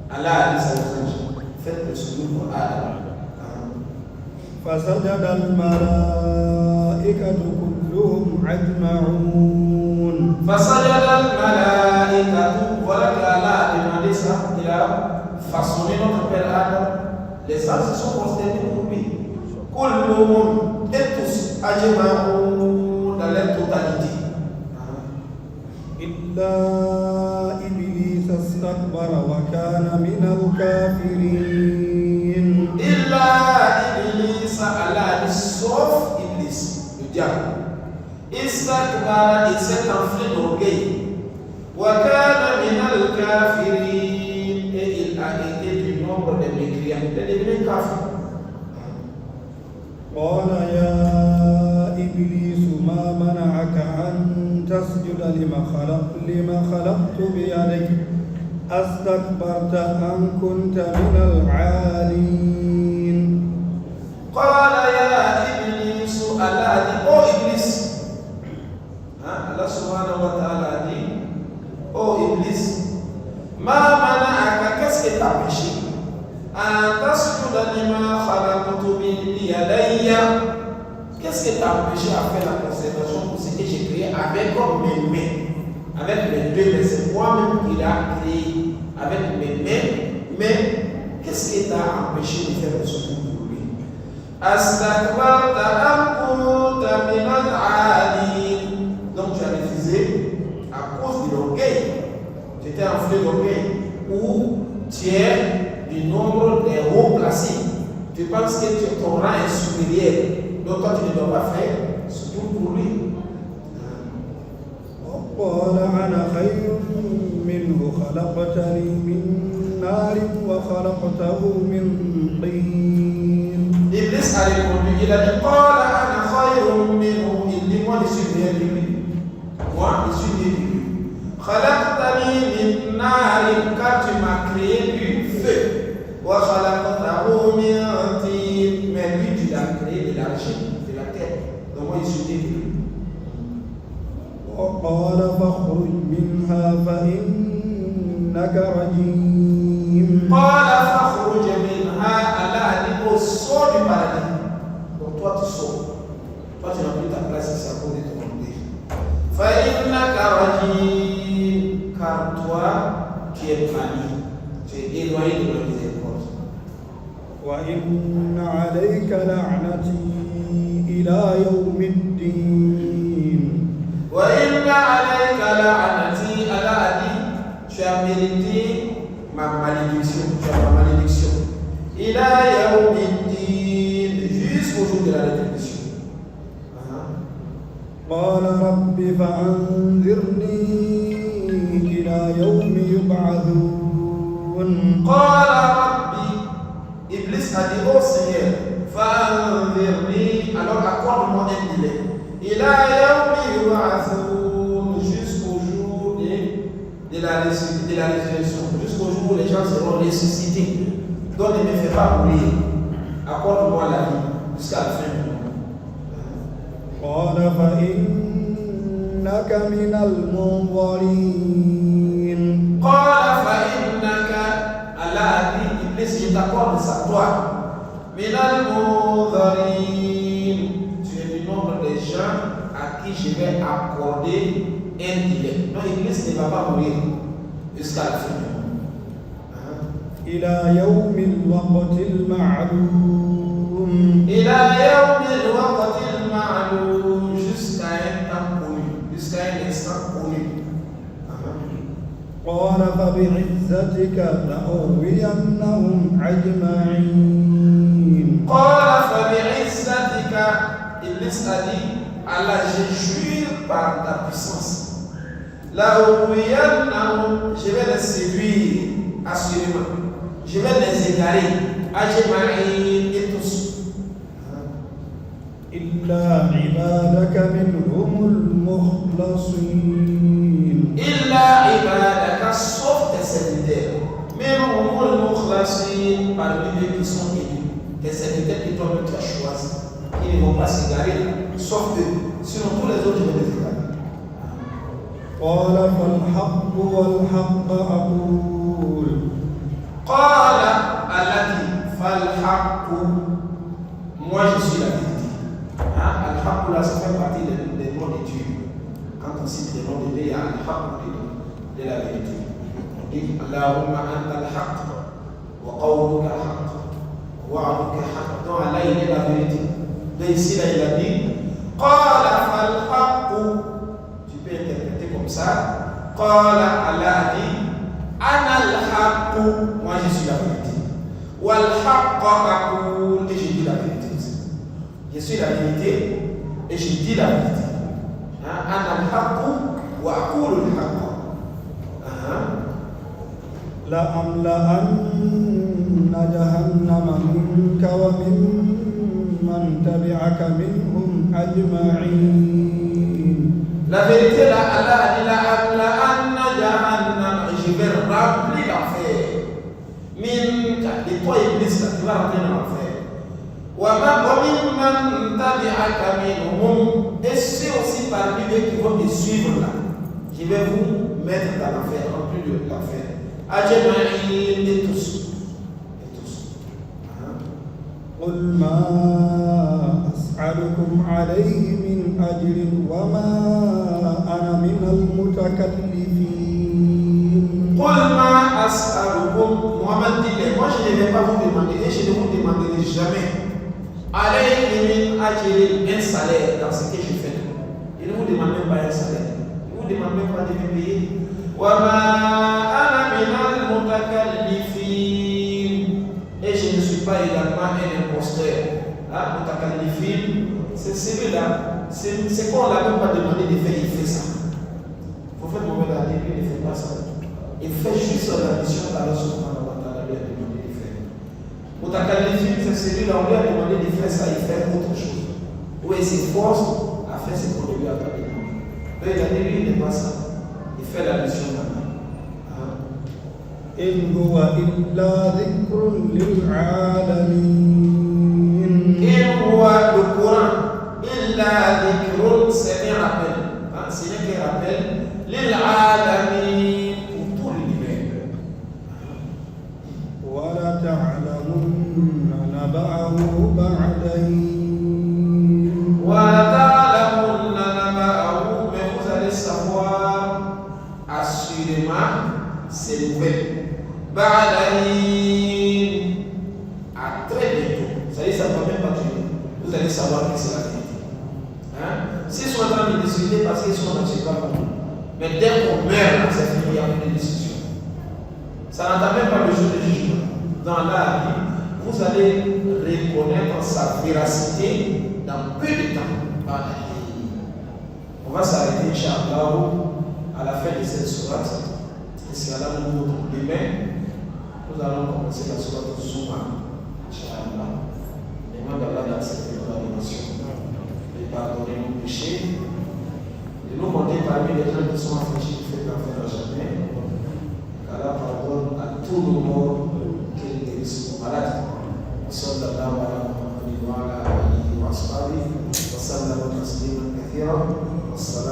Allah a dit ça aux anges, faites le soujoud pour Adam. فسجد الملائكة كلهم أجمعون. فسجد الملائكة, voilà qu'Allah a demandé ça, il a façonné notre père Adam. Les anges se sont prosternés pour lui. كلهم, et tous, أجمعون, dans leur totalité. إلا إبليس استكبر وكان من الكافرين. إلا إبليس, Allah a dit sauf Iblis, le diable. Istakbara, il s'est enflé d'orgueil. Wakana minal kafirin, et il a été du nombre des mécréants. Il est devenu kafir. قال يا إبليس ما منعك أن تسجد لما خلقت بيدك أستكبرت أم كنت من العالين. قال يا إبليس, Allah a dit, oh Iblis. Allah subhanahu wa ta'ala a dit, oh Iblis, ma mana'aka, qu'est-ce que t'as péché? Qu'est-ce que t'as empêché à faire la consécration pour ce que j'ai créé avec mes mains, avec mes deux mains? C'est moi-même qu'il a créé avec mes mains, mais qu'est-ce qui t'a empêché de faire le second pour lui? Astakbarta am kunta minal alin. Donc tu as refusé à cause de l'orgueil. Tu étais enflé d'orgueil. Ou tu es du nombre des hauts placés. Tu penses que ton rang est supérieur. Donc toi tu ne dois pas faire second pour lui. قال أنا خير منه خلقتني من نار وخلقته من طين. Iblis a répondu, il a dit قال أنا خير منه. Il dit moi je suis meilleur que lui. Moi je suis meilleur que lui. خلقتني من نار, car tu m'as créé du feu. وخلقته من طين, mais lui tu l'as créé de l'argile, de la terre. Donc moi je suis meilleur que lui. وقال فاخرج منها فإنك رجيم. قال فاخرج منها, Allah a dit au sort du paradis. Donc toi tu sors. Toi tu n'as plus ta place ici à cause de ton orgueil. فإنك رجيم, car toi tu es banni, tu es éloigné de la miséricorde. وإن عليك لعنتي إلى يوم الدين. وإن عليك لعنتي, Allah a dit, tu as mérité ma malédiction, tu as ma malédiction. إلى يوم الدين, jusqu'au jour de la rétribution. قال رب فأنذرني إلى يوم يبعثون. قال ربي, Iblis a dit au Seigneur, فأنذرني, alors accorde-moi un délai. إلى يوم يبعثون, jusqu'au jour de la résurrection, jusqu'au jour où les gens seront ressuscités. Donc ne me fais pas mourir, accorde-moi la vie jusqu'à la fin du monde. قال فإنك من المنظرين. قال فإنك, Allah a dit, Iblis, je t'accorde sa gloire. من المنظرين, tu es du nombre des gens à qui je vais accorder un délai. Non, Iblis ne va pas mourir jusqu'à la fin du monde. إلى يوم الوقت المعلوم. إلى يوم الوقت المعلوم, jusqu'à un temps connu, jusqu'à un instant connu. قال فبعزتك لأغوينهم أجمعين. قال فبعزتك, Iblis a dit, Allah, je jure par ta puissance. لأغوينهم, je vais les séduire, assurément. Je vais les égarer, أجمعين, et tous. إلا عبادك منهم المخلصين. إلا عبادك, sauf tes serviteurs. منهم المخلصين, parmi eux qui sont élus. Tes serviteurs qui toi-même tu as choisi, qui ne vont pas s'égarer, sauf eux. Sinon tous les autres, je vais les égarer. قال فالحق والحق أقول. قال, Allah dit, فالحق, moi je suis la vérité. Al-Haq, là, ça fait partie des noms de Dieu. Quand on cite les noms de Dieu, il y a Al-Haq de la vérité. On dit Allahumma anta al-Haq, wa qawluka haq, wa wa'duka haq. Donc Allah, il est la vérité. Mais ici, là, il a dit Qala fal-Haq. Tu peux interpréter comme ça. Qala, Allah a dit Ana al-Haq, moi je suis la vérité. Wal-Haq aqul, et je dis la vérité. Je suis la vérité et je dis la vérité. Ana al-Haq wa aqul al-Haq. لأملأن جهنم منك ومن من تبعك منهم أجمعين. La vérité, là, Allah a dit لأملأن جهنم, je vais remplir l'enfer. Minka, et toi Iblis, là, tu vas remplir l'enfer. ومن تبعك منهم, et ceux aussi parmi eux qui vont te suivre là, je vais vous mettre dans l'enfer, remplir de l'enfer. أجمعين, et tous. قل ما أسألكم عليه من أجر وما أنا من المتكلفين. as'alukum, Muhammad dit, moi je ne vais pas vous demander, et je ne vous demanderai jamais, alayhi min ajrin, un salaire dans ce que je fais. Il ne vous demande même pas un salaire, il ne vous demande même pas de me payer. Wa ma ana minal mutakallifin, et je ne suis pas également un imposteur. Mutakallifin, c'est celui-là, c'est qu'on ne l'a même pas demandé de faire, il fait ça. Vous faites mauvais la Bible, il ne fait pas ça. Il fait juste la mission qu'Allah subhanahu wa ta'ala lui a demandé de faire. Mutakallifin, c'est celui-là, on lui a demandé de faire ça, il fait autre chose. Où il s'efforce à faire ce qu'on lui a demandé. Donc il a dit, lui, il n'est pas ça. Il fait la mission d'Allah. إن هو إلا ذكر للعالمين. إن هو le Coran إلا ذكر, c'est un rappel. Ce n'est qu'un rappel. للعالمين, pour tout l'univers. ولتعلمن نبأه بعد حين. ولتعلمن نبأه, mais vous allez savoir assurément ces nouvelles. بعد حين, à très bientôt. Ça dit, ça ne va même pas durer. Vous allez savoir que c'est la vérité. S'ils sont en train de discuter parce qu'ils sont dans ce cas commun. Mais dès qu'on meurt, c'est fini, il n'y a plus de discussion. Ça n'entend même pas le jour de jugement. Dans la vie, vous allez reconnaître sa véracité dans peu de temps. On va s'arrêter, Inch'Allah, à la fin de cette sourate. Et si Allah nous montre demain, nous allons commencer la sourate Zuma. Inch'Allah. Demande à Allah d'accepter notre adoration, de pardonner nos péchés, de nous monter parmi les gens qui sont affligés du fait d'enfer à jamais. Qu'Allah pardonne à tous nos morts, qu'il guérisse nos malades. صلى الله على محمد وعلى آله وأصحابه وسلم تسليما كثيرا. والسلام